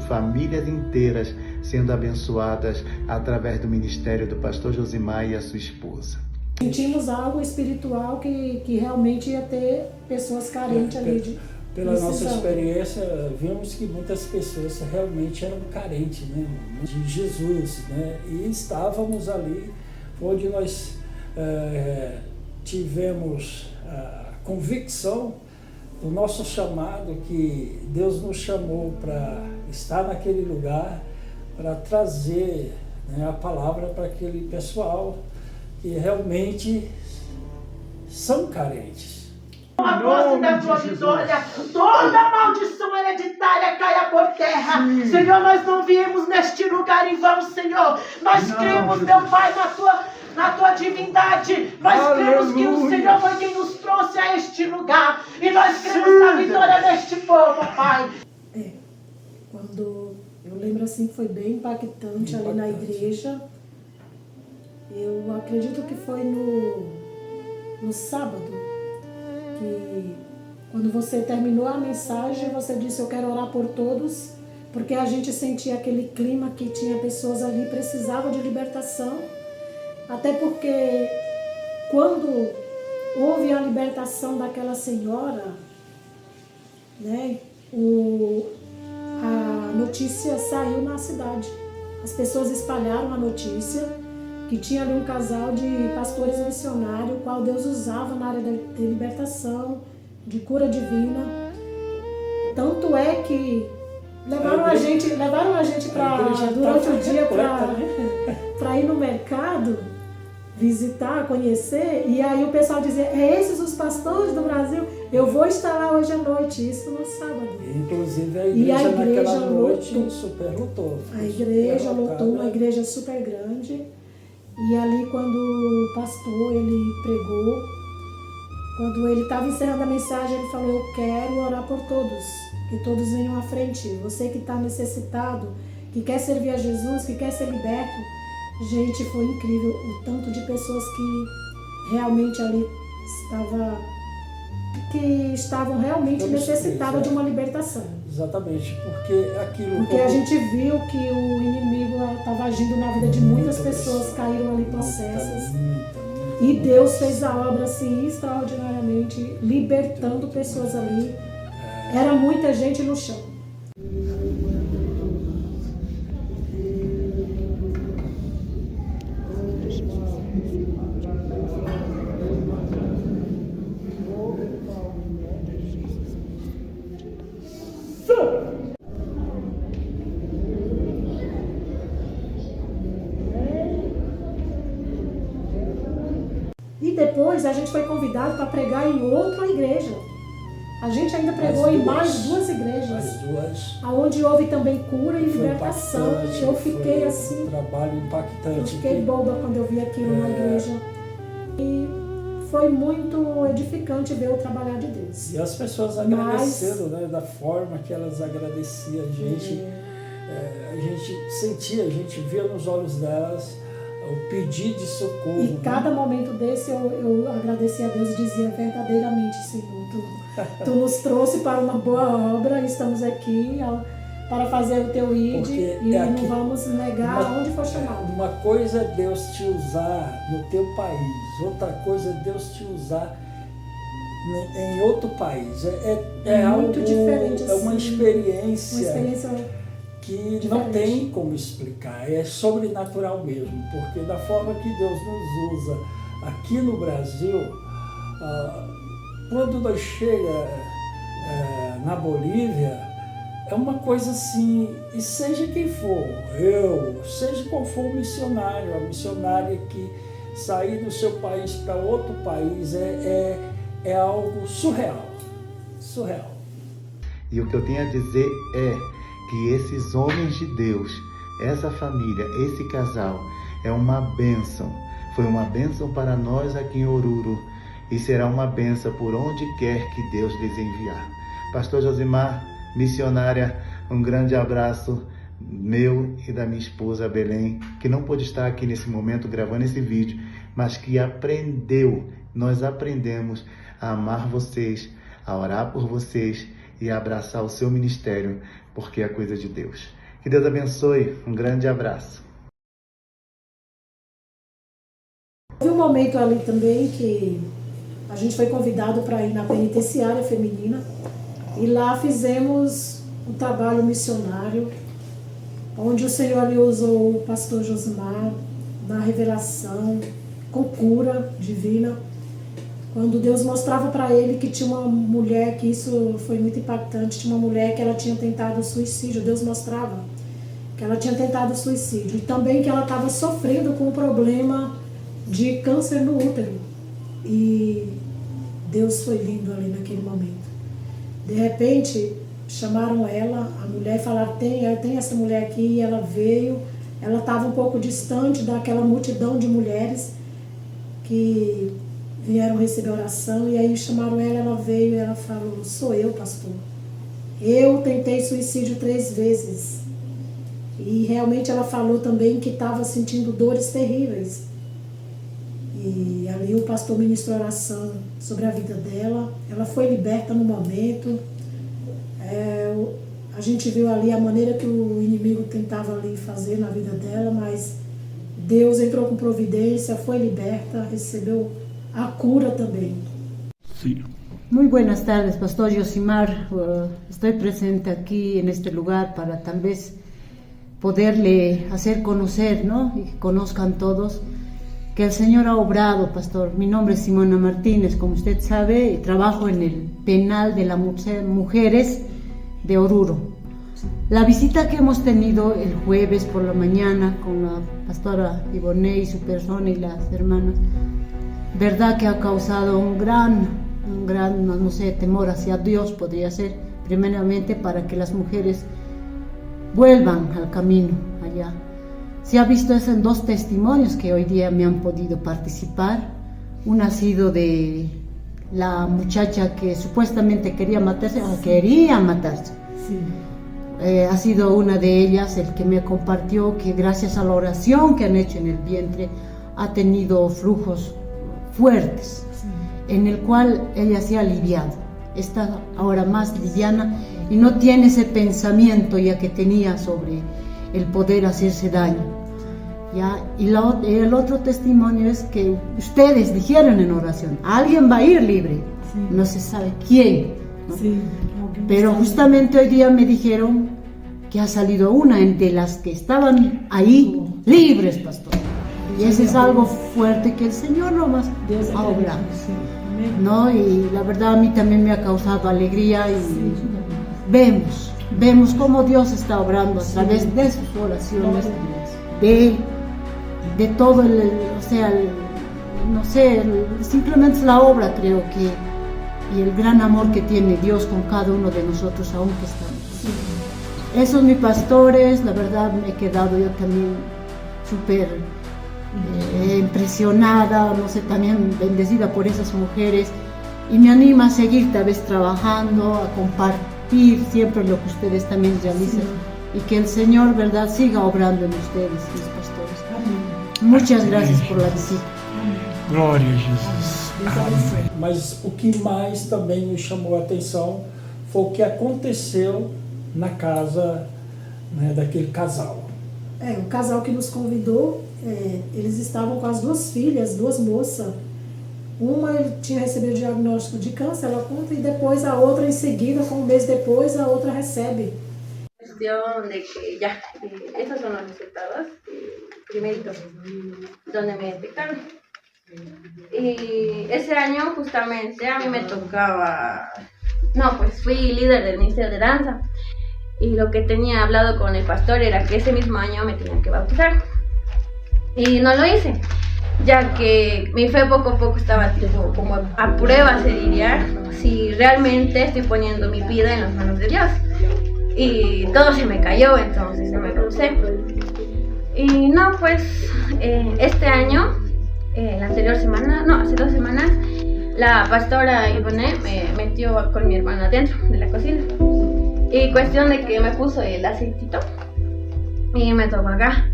famílias inteiras sendo abençoadas através do ministério do pastor Josimar e a sua esposa. Sentimos algo espiritual que realmente ia ter pessoas carentes ali de Pela nossa experiência, vimos que muitas pessoas realmente eram carentes, né, de Jesus, né, e estávamos ali onde nós tivemos a convicção do nosso chamado, que Deus nos chamou para estar naquele lugar, para trazer, né, a palavra para aquele pessoal que realmente são carentes. A voz da tua vitória, toda maldição hereditária caia por terra. Sim. Senhor, nós não viemos neste lugar em vão, Senhor. Nós cremos, meu Pai, na tua divindade. Nós cremos que o Senhor foi quem nos trouxe a este lugar. E nós cremos na vitória deste povo, Pai. Quando eu lembro assim que foi bem impactante ali na igreja. Eu acredito que foi no sábado. Que quando você terminou a mensagem, você disse: eu quero orar por todos, porque a gente sentia aquele clima que tinha pessoas ali que precisavam de libertação, até porque quando houve a libertação daquela senhora, né, a notícia saiu na cidade, as pessoas espalharam a notícia que tinha ali um casal de pastores missionários, o qual Deus usava na área de libertação, de cura divina. Tanto é que levaram a gente durante o dia para ir no mercado, visitar, conhecer, e aí o pessoal dizia: é esses os pastores do Brasil? Eu vou estar lá hoje à noite, isso no sábado. Inclusive a igreja naquela noite superlotou. A igreja lotou, uma igreja super grande. E ali, quando o pastor, ele pregou, quando ele estava encerrando a mensagem, ele falou: eu quero orar por todos, que todos venham à frente. Você que está necessitado, que quer servir a Jesus, que quer ser liberto. Gente, foi incrível o tanto de pessoas que realmente ali estavam realmente necessitadas de uma libertação. Exatamente, porque a gente viu que o inimigo estava agindo na vida de muitas pessoas, caíram ali possessas. E Deus fez a obra assim extraordinariamente, libertando pessoas ali. Era muita gente no chão. E depois a gente foi convidado para pregar em outra igreja. A gente ainda pregou em mais duas igrejas, onde houve também cura e libertação. Eu fiquei assim, trabalho impactante. Eu fiquei boba quando eu vi aquilo na igreja. E foi muito edificante ver o trabalho de Deus. E as pessoas agradecendo, né, da forma que elas agradeciam a gente. A gente sentia, a gente via nos olhos delas o pedir de socorro. E cada momento desse eu agradecia a Deus e dizia verdadeiramente, Senhor, tu nos trouxe para uma boa obra, estamos aqui para fazer o teu ID e não vamos negar aonde for chamado. Uma coisa é Deus te usar no teu país, outra coisa é Deus te usar em outro país. É muito algo diferente. É uma experiência que diferente. Não tem como explicar, é sobrenatural mesmo, porque da forma que Deus nos usa aqui no Brasil, quando nós chega na Bolívia, é uma coisa assim, e seja quem for, seja qual for o missionário, a missionária que sair do seu país para outro país, é algo surreal. E o que eu tenho a dizer é que esses homens de Deus, essa família, esse casal, é uma bênção. Foi uma bênção para nós aqui em Oruro e será uma bênção por onde quer que Deus lhes enviar. Pastor Josimar, missionária, um grande abraço meu e da minha esposa Belém, que não pôde estar aqui nesse momento gravando esse vídeo, mas que nós aprendemos a amar vocês, a orar por vocês e a abraçar o seu ministério, porque é coisa de Deus. Que Deus abençoe, um grande abraço. Houve um momento ali também que a gente foi convidado para ir na penitenciária feminina e lá fizemos um trabalho missionário, onde o Senhor ali usou o pastor Josimar na revelação, com cura divina, quando Deus mostrava para ele que tinha uma mulher, que isso foi muito impactante, tinha uma mulher que ela tinha tentado suicídio, Deus mostrava que ela tinha tentado suicídio, e também que ela estava sofrendo com um problema de câncer no útero, e Deus foi lindo ali naquele momento. De repente, chamaram ela, a mulher, falaram, tem essa mulher aqui, e ela veio, ela estava um pouco distante daquela multidão de mulheres que vieram receber oração, e aí chamaram ela veio e ela falou, sou eu, pastor. Eu tentei suicídio 3 vezes. E realmente ela falou também que estava sentindo dores terríveis. E ali o pastor ministrou oração sobre a vida dela. Ela foi liberta no momento. A gente viu ali a maneira que o inimigo tentava ali fazer na vida dela, mas Deus entrou com providência, foi liberta, recebeu a cura también. Sí. Muy buenas tardes, Pastor Josimar. Estoy presente aquí en este lugar para tal vez poderle hacer conocer, ¿no? Y que conozcan todos que el Señor ha obrado, Pastor. Mi nombre es Simona Martínez, como usted sabe, y trabajo en el penal de las mujeres de Oruro. La visita que hemos tenido el jueves por la mañana con la pastora Ivonne y su persona y las hermanas, verdad que ha causado un gran, no sé, temor hacia Dios, podría ser, primeramente para que las mujeres vuelvan al camino allá. Se ha visto eso en 2 testimonios que hoy día me han podido participar. Uno ha sido de la muchacha que supuestamente quería matarse, o quería matarse. Sí. Ha sido una de ellas el que me compartió que gracias a la oración que han hecho en el vientre ha tenido flujos fuertes, en el cual ella se ha aliviado, está ahora más liviana y no tiene ese pensamiento ya que tenía sobre el poder hacerse daño. ¿Ya? Y el otro testimonio es que ustedes dijeron en oración, alguien va a ir libre, no se sabe quién, ¿no? Pero justamente hoy día me dijeron que ha salido una de las que estaban ahí libres, pastor. Y eso es algo fuerte que el Señor nomás ha obrado, ¿no? Y la verdad a mí también me ha causado alegría y vemos cómo Dios está obrando a través de sus oraciones, de todo simplemente la obra, creo que, y el gran amor que tiene Dios con cada uno de nosotros aún que estamos. Esos mis pastores, la verdad me he quedado yo también súper impresionada, no sé, también bendecida por esas mujeres, y me anima a seguir tal vez trabajando, a compartir siempre lo que ustedes también realizan, y que el Señor, verdad, siga obrando en ustedes, mis pastores. Muchas gracias por la visita. Glória a Jesus. Amém. Mas o que mais também me chamou a atenção foi o que aconteceu na casa, né, daquele casal. O casal que nos convidou, eles estavam com as duas filhas, duas moças. Uma tinha recebido o diagnóstico de câncer, ela conta, e depois a outra em seguida, com um mês depois, a outra recebe. Cuestión de que ya, estos son los resultados primeritos donde me detectaron. Y ese año justamente a mí me tocaba, pues fui líder del Ministerio de Danza, y lo que tenía hablado con el pastor era que ese mismo año me tenían que bautizar, y no lo hice, ya que mi fe poco a poco estaba tipo como a prueba, se diría, si realmente estoy poniendo mi vida en las manos de Dios. Y todo se me cayó, entonces no me bauticé. Y este año, la anterior semana, hace 2 semanas, la pastora Ivonne me metió con mi hermana dentro de la cocina. Y cuestión de que me puso el aceitito y me tocó acá.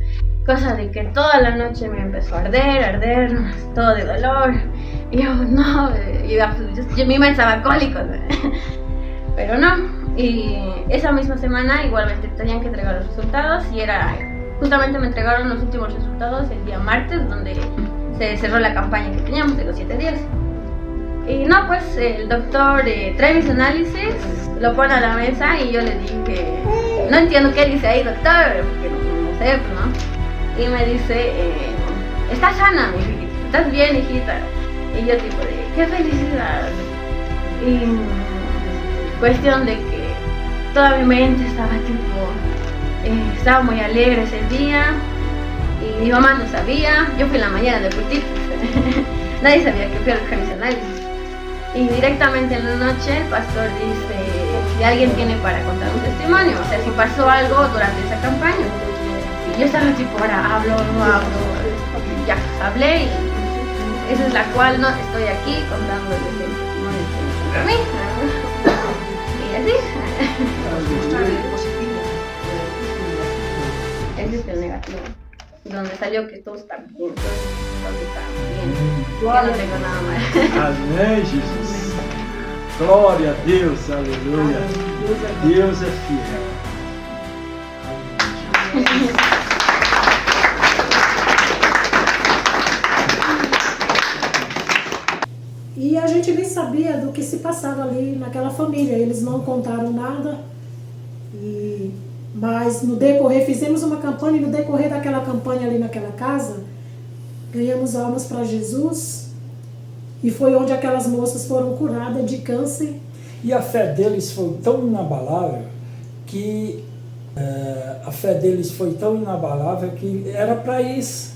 Cosa de que toda la noche me empezó a arder, todo de dolor. Y yo, no, yo misma estaba cólicos, pero no. Y esa misma semana igualmente tenían que entregar los resultados, y justamente me entregaron los últimos resultados el día martes, donde se cerró la campaña que teníamos de los 7 días. Y el doctor trae mis análisis, lo pone a la mesa, y yo le dije, no entiendo qué dice ahí, doctor, porque no sé, ¿no? Y me dice, estás sana, mi hijita, estás bien, hijita. Y yo tipo de, qué felicidad. Y cuestión de que toda mi mente estaba muy alegre ese día, y mi mamá no sabía, yo fui en la mañana de Putit, nadie sabía que fui a buscar mis análisis. Y directamente en la noche el pastor dice, si alguien tiene para contar un testimonio, o sea, si pasó algo durante esa campaña. Y yo estaba tipo, ahora hablo, no hablo, ya hablé, y esa es la cual no estoy aquí contando el testimonio para mí. Y así. Ese es el negativo, donde salió que todo está bien, todo está bien. Yo no tengo nada mal. Amém, Jesus. Glória a Deus, aleluia. Deus é fiel. E a gente nem sabia do que se passava ali naquela família, eles não contaram nada. Mas no decorrer, fizemos uma campanha, e no decorrer daquela campanha ali naquela casa, ganhamos almas para Jesus, e foi onde aquelas moças foram curadas de câncer. E a fé deles foi tão inabalável que era para isso,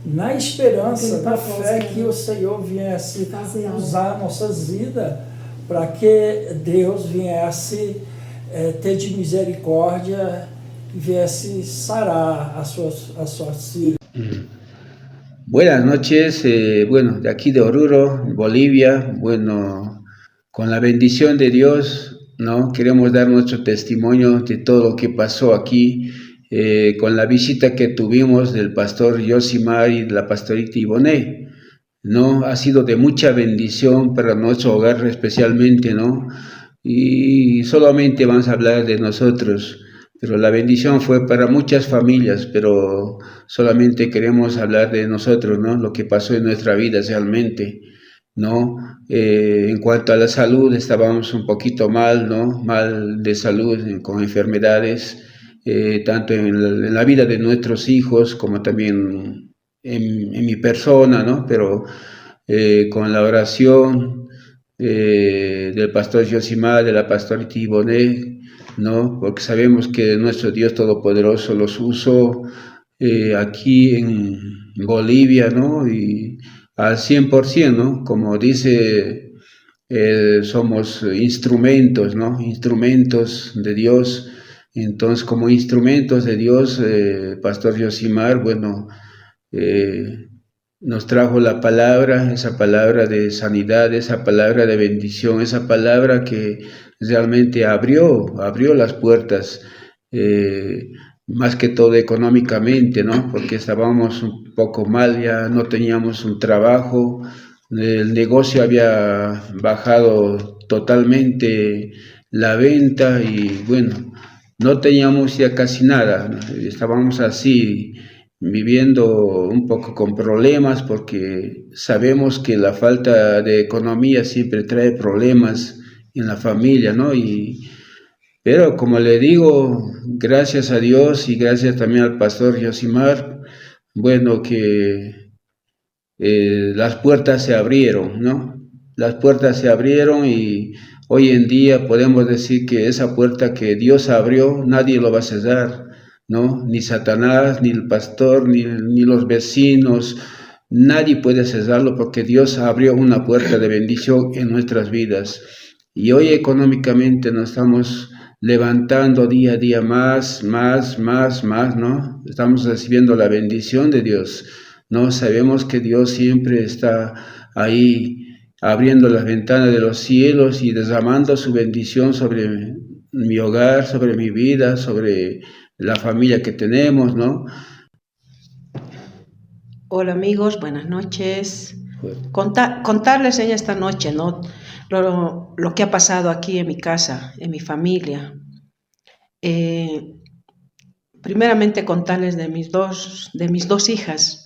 na esperança da fé que o Senhor viesse usar nossas vidas, para que Deus viesse ter de misericórdia e viesse sarar as suas filhas. Buenas noches, de aquí de Oruro, Bolivia, con la bendición de Dios, ¿no? Queremos dar nuestro testimonio de todo lo que pasó aquí, con la visita que tuvimos del pastor Yosimar y de la pastorita Ivonne, ¿no? Ha sido de mucha bendición para nuestro hogar especialmente, ¿no? Y solamente vamos a hablar de nosotros, pero la bendición fue para muchas familias, pero solamente queremos hablar de nosotros, ¿no? Lo que pasó en nuestra vida realmente, ¿no? En cuanto a la salud, estábamos un poquito mal, ¿no? Mal de salud, con enfermedades, tanto en la vida de nuestros hijos como también en mi persona, ¿no? Pero con la oración del pastor Yosimar, de la pastorita Ivonne, ¿no? Porque sabemos que nuestro Dios Todopoderoso los usó aquí en Bolivia, ¿no? Y al 100%, ¿no? Como dice, somos instrumentos, ¿no? Instrumentos de Dios. Entonces, como instrumentos de Dios, pastor Yosimar, nos trajo la palabra, esa palabra de sanidad, esa palabra de bendición, esa palabra que realmente abrió las puertas, más que todo económicamente, ¿no? Porque estábamos poco mal, ya no teníamos un trabajo, el negocio había bajado totalmente la venta y bueno, no teníamos ya casi nada, ¿no? Estábamos así viviendo un poco con problemas porque sabemos que la falta de economía siempre trae problemas en la familia, ¿no? Pero como le digo, gracias a Dios y gracias también al pastor Yosimar, bueno, que las puertas se abrieron, ¿no? Las puertas se abrieron y hoy en día podemos decir que esa puerta que Dios abrió, nadie lo va a cerrar, ¿no? Ni Satanás, ni el pastor, ni los vecinos, nadie puede cerrarlo porque Dios abrió una puerta de bendición en nuestras vidas. Y hoy económicamente nos estamos levantando día a día más, ¿no? Estamos recibiendo la bendición de Dios, ¿no? Sabemos que Dios siempre está ahí abriendo las ventanas de los cielos y derramando su bendición sobre mi hogar, sobre mi vida, sobre la familia que tenemos, ¿no? Hola amigos, buenas noches. Contarles en esta noche, ¿no? Lo que ha pasado aquí en mi casa, en mi familia. Primeramente contarles de mis dos hijas,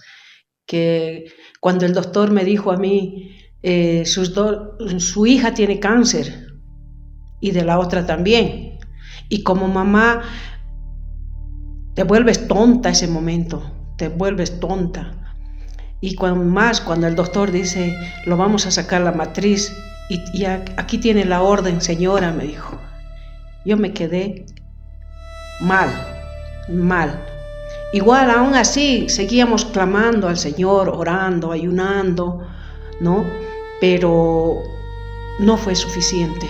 que cuando el doctor me dijo a mí, su hija tiene cáncer y de la otra también. Y como mamá, te vuelves tonta ese momento, te vuelves tonta. Y cuando el doctor dice, lo vamos a sacar la matriz, y aquí tiene la orden, señora, me dijo. Yo me quedé mal. Igual, aún así, seguíamos clamando al Señor, orando, ayunando, ¿no? Pero no fue suficiente.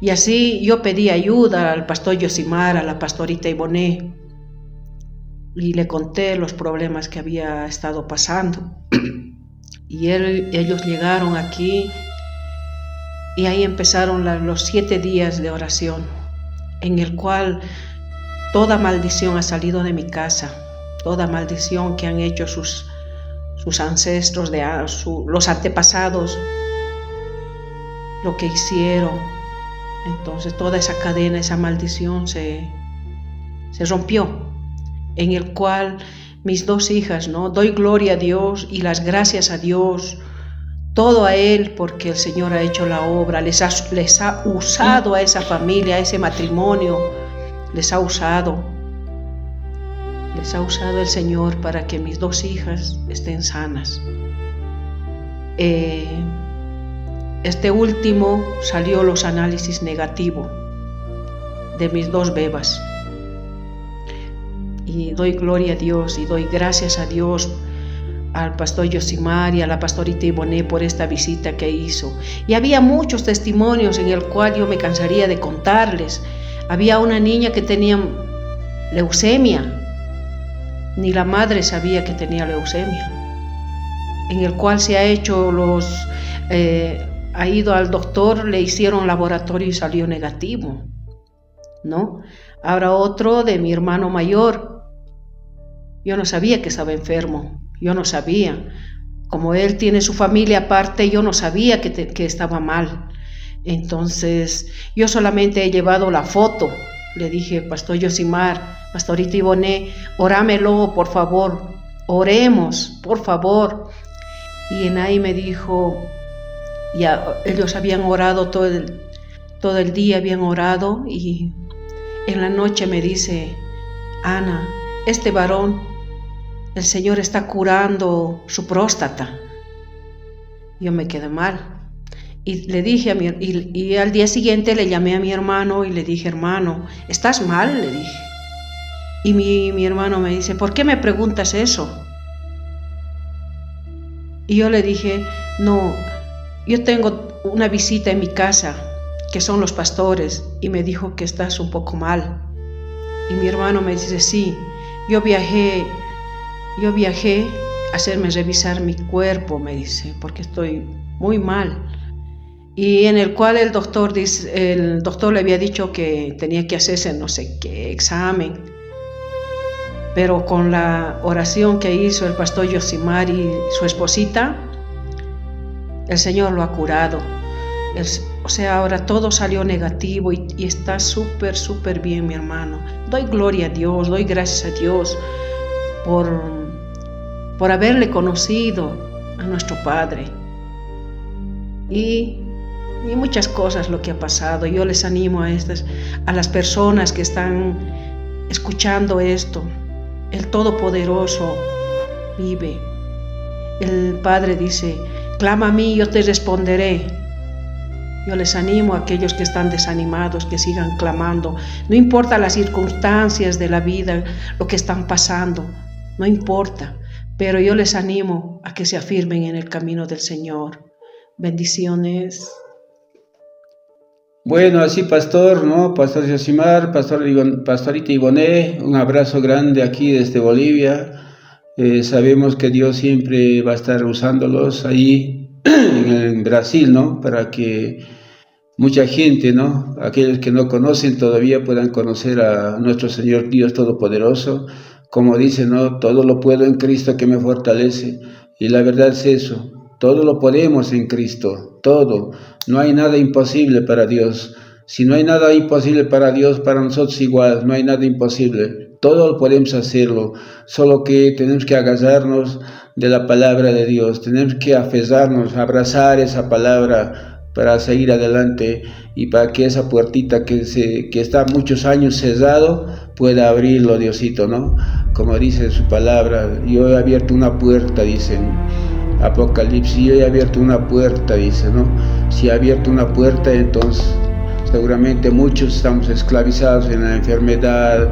Y así yo pedí ayuda al pastor Yosimar, a la pastorita Iboné, y le conté los problemas que había estado pasando. Y ellos llegaron aquí y ahí empezaron los 7 días de oración, en el cual toda maldición ha salido de mi casa, toda maldición que han hecho sus ancestros, los antepasados, lo que hicieron. Entonces toda esa cadena, esa maldición se rompió, en el cual mis 2 hijas, ¿no? Doy gloria a Dios y las gracias a Dios, todo a Él, porque el Señor ha hecho la obra, les ha usado a esa familia, a ese matrimonio, les ha usado el Señor para que mis 2 hijas estén sanas. Este último salió los análisis negativos de mis 2 bebas. Y doy gloria a Dios y doy gracias a Dios, al pastor Yosimar y a la pastorita Iboné por esta visita que hizo. Y había muchos testimonios en el cual yo me cansaría de contarles. Había una niña que tenía leucemia, ni la madre sabía que tenía leucemia, en el cual se ha hecho ha ido al doctor, le hicieron laboratorio y salió negativo, ¿no? Ahora otro de mi hermano mayor, yo no sabía que estaba enfermo, yo no sabía. Como él tiene su familia aparte, yo no sabía que estaba mal. Entonces, yo solamente he llevado la foto. Le dije, pastor Yosimar, pastorita Iboné, orámelo, por favor, oremos, por favor. Y en ahí me dijo, ya ellos habían orado todo el día, habían orado, y en la noche me dice, Ana, este varón, el Señor está curando su próstata. Yo me quedé mal. Y le dije y al día siguiente le llamé a mi hermano y le dije, hermano, ¿estás mal? Le dije. Y mi hermano me dice, ¿por qué me preguntas eso? Y yo le dije, no, yo tengo una visita en mi casa, que son los pastores, y me dijo que estás un poco mal. Y mi hermano me dice, sí, yo viajé a hacerme revisar mi cuerpo, me dice, porque estoy muy mal. Y en el cual el doctor le había dicho que tenía que hacerse no sé qué examen. pero con la oración que hizo el pastor Yosimar y su esposita, el Señor lo ha curado. O sea, ahora todo salió negativo y está súper, súper bien, mi hermano. Doy gloria a Dios, doy gracias a Dios por haberle conocido a nuestro Padre. Y muchas cosas lo que ha pasado. Yo les animo a las personas que están escuchando esto. El Todopoderoso vive. El Padre dice, clama a mí y yo te responderé. Yo les animo a aquellos que están desanimados, que sigan clamando. No importa las circunstancias de la vida, lo que están pasando, no importa. Pero yo les animo a que se afirmen en el camino del Señor. Bendiciones. Bueno, así pastor, ¿no? Pastor Yosimar, pastorita Ivonne, un abrazo grande aquí desde Bolivia. Sabemos que Dios siempre va a estar usándolos ahí en Brasil, ¿no? Para que mucha gente, ¿no? Aquellos que no conocen todavía puedan conocer a nuestro Señor Dios Todopoderoso. Como dice, ¿no? Todo lo puedo en Cristo que me fortalece. Y la verdad es eso. Todo lo podemos en Cristo. Todo. No hay nada imposible para Dios. Si no hay nada imposible para Dios, para nosotros igual. No hay nada imposible. Todo lo podemos hacerlo. Solo que tenemos que agarrarnos de la palabra de Dios. Tenemos que aferrarnos, abrazar esa palabra para seguir adelante y para que esa puertita que está muchos años cerrado pueda abrirlo, Diosito, ¿no? Como dice su palabra, yo he abierto una puerta, dice Apocalipsis, yo he abierto una puerta, dice, ¿no? Si he abierto una puerta, entonces seguramente muchos estamos esclavizados en la enfermedad,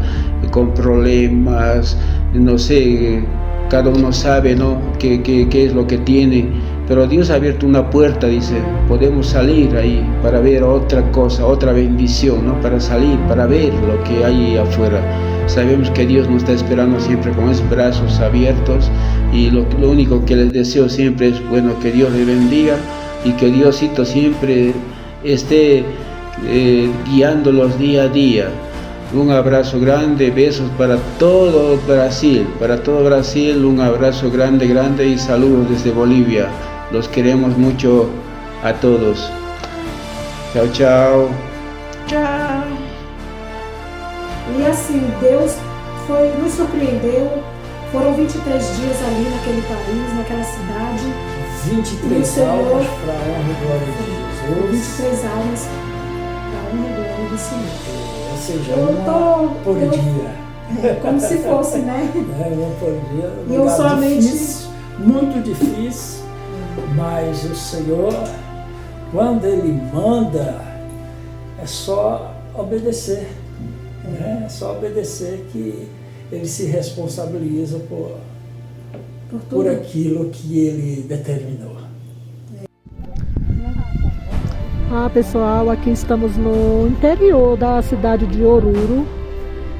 con problemas, no sé, cada uno sabe, ¿no? qué es lo que tiene, pero Dios ha abierto una puerta, dice, podemos salir ahí para ver otra cosa, otra bendición, ¿no? Para salir, para ver lo que hay afuera. Sabemos que Dios nos está esperando siempre con esos brazos abiertos y lo único que les deseo siempre es, bueno, que Dios les bendiga y que Diosito siempre esté guiándolos día a día. Un abrazo grande, besos para todo Brasil, un abrazo grande, grande y saludos desde Bolivia. Los queremos mucho a todos. Chao, chao. Tchau. E assim, Deus nos surpreendeu. Foram 23 dias ali naquele país, naquela cidade. 23 almas para a honra e glória de Jesus. 23 almas para a honra e glória do Senhor. Ou seja, uma por dia. Como se fosse, né? Uma por dia. E eu somente... Difícil, muito difícil, mas o Senhor, quando Ele manda, é só obedecer. Né? É só obedecer que Ele se responsabiliza por aquilo que Ele determinou. Pessoal, aqui estamos no interior da cidade de Oruro.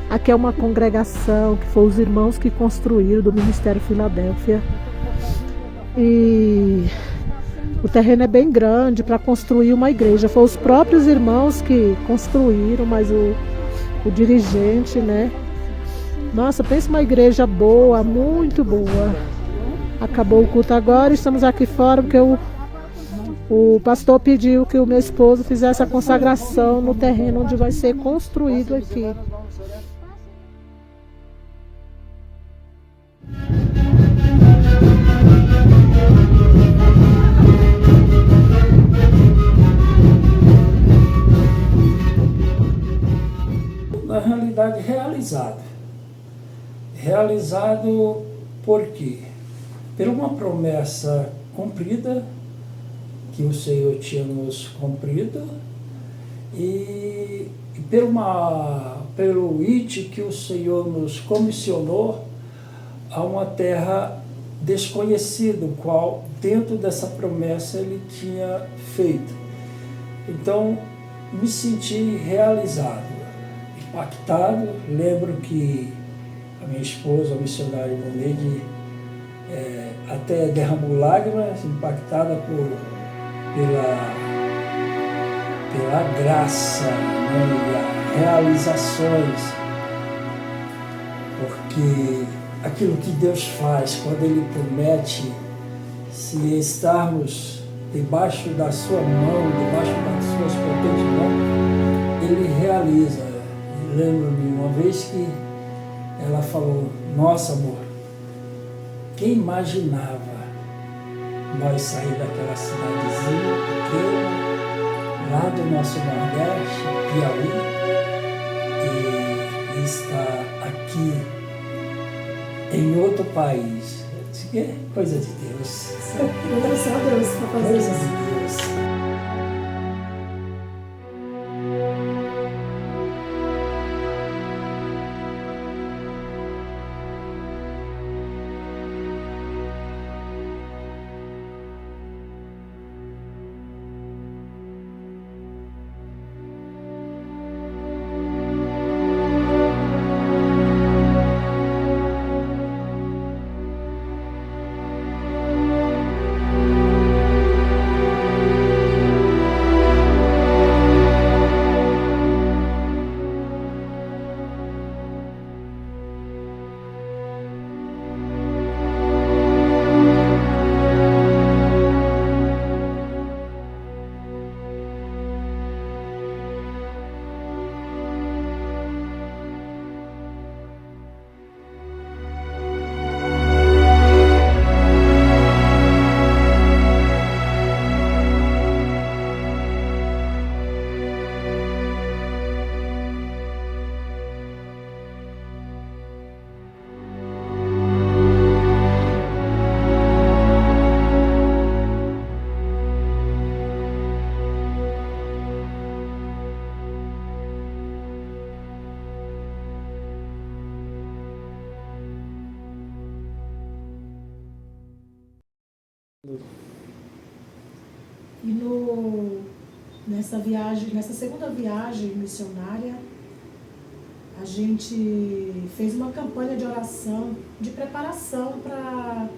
Aqui é uma congregação que foi os irmãos que construíram do Ministério Filadélfia. E o terreno é bem grande para construir uma igreja. Foram os próprios irmãos que construíram, mas o dirigente, né? Nossa, pensa uma igreja boa, muito boa. Acabou o culto agora, estamos aqui fora porque o pastor pediu que o meu esposo fizesse a consagração no terreno onde vai ser construído aqui. Na realidade, realizado por quê? Por uma promessa cumprida que o Senhor tinha nos cumprido e pelo IT que o Senhor nos comissionou a uma terra desconhecida, o qual dentro dessa promessa Ele tinha feito. Então, me senti realizado, impactado. Lembro que a minha esposa, a missionária Ivonne, até derramou lágrimas, impactada pela graça, né, e as realizações porque aquilo que Deus faz quando Ele promete, se estarmos debaixo da sua mão, debaixo das suas potentes mãos, Ele realiza. Lembro-me uma vez que ela falou: nossa, amor, quem imaginava nós sair daquela cidadezinha pequena, lá do nosso Nordeste, Piauí, e estar aqui em outro país? Isso aqui é coisa de Deus. Agradecer a Deus para fazer coisa isso. de Deus. E nessa segunda viagem missionária, a gente fez uma campanha de oração, de preparação para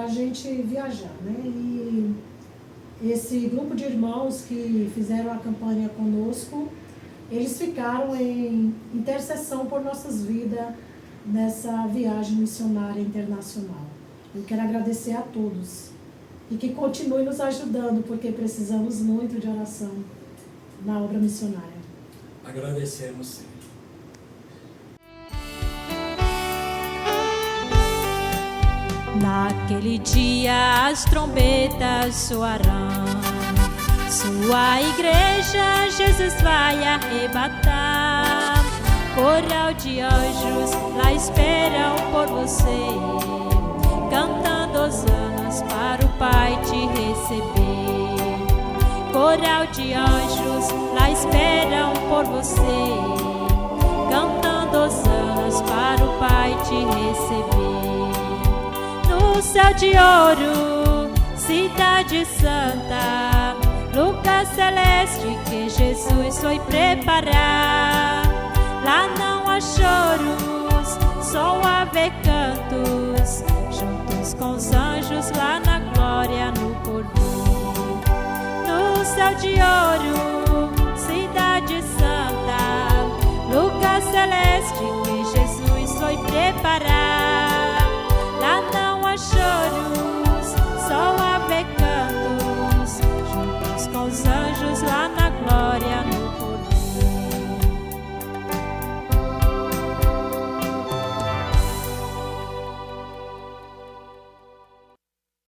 a gente viajar, né? E esse grupo de irmãos que fizeram a campanha conosco, eles ficaram em intercessão por nossas vidas nessa viagem missionária internacional. Eu quero agradecer a todos e que continue nos ajudando, porque precisamos muito de oração na obra missionária. Agradecemos, sim. Naquele dia as trombetas soarão, sua igreja Jesus vai arrebatar. Coral de anjos lá esperam por você, cantando hosanas para o Pai te receber. Coral de anjos lá esperam por você, cantando hosanas para o Pai te receber. No céu de ouro, cidade santa, lugar celeste que Jesus foi preparar. Lá não há choros, só haver cantos, juntos com os anjos lá na glória no porvir. No céu de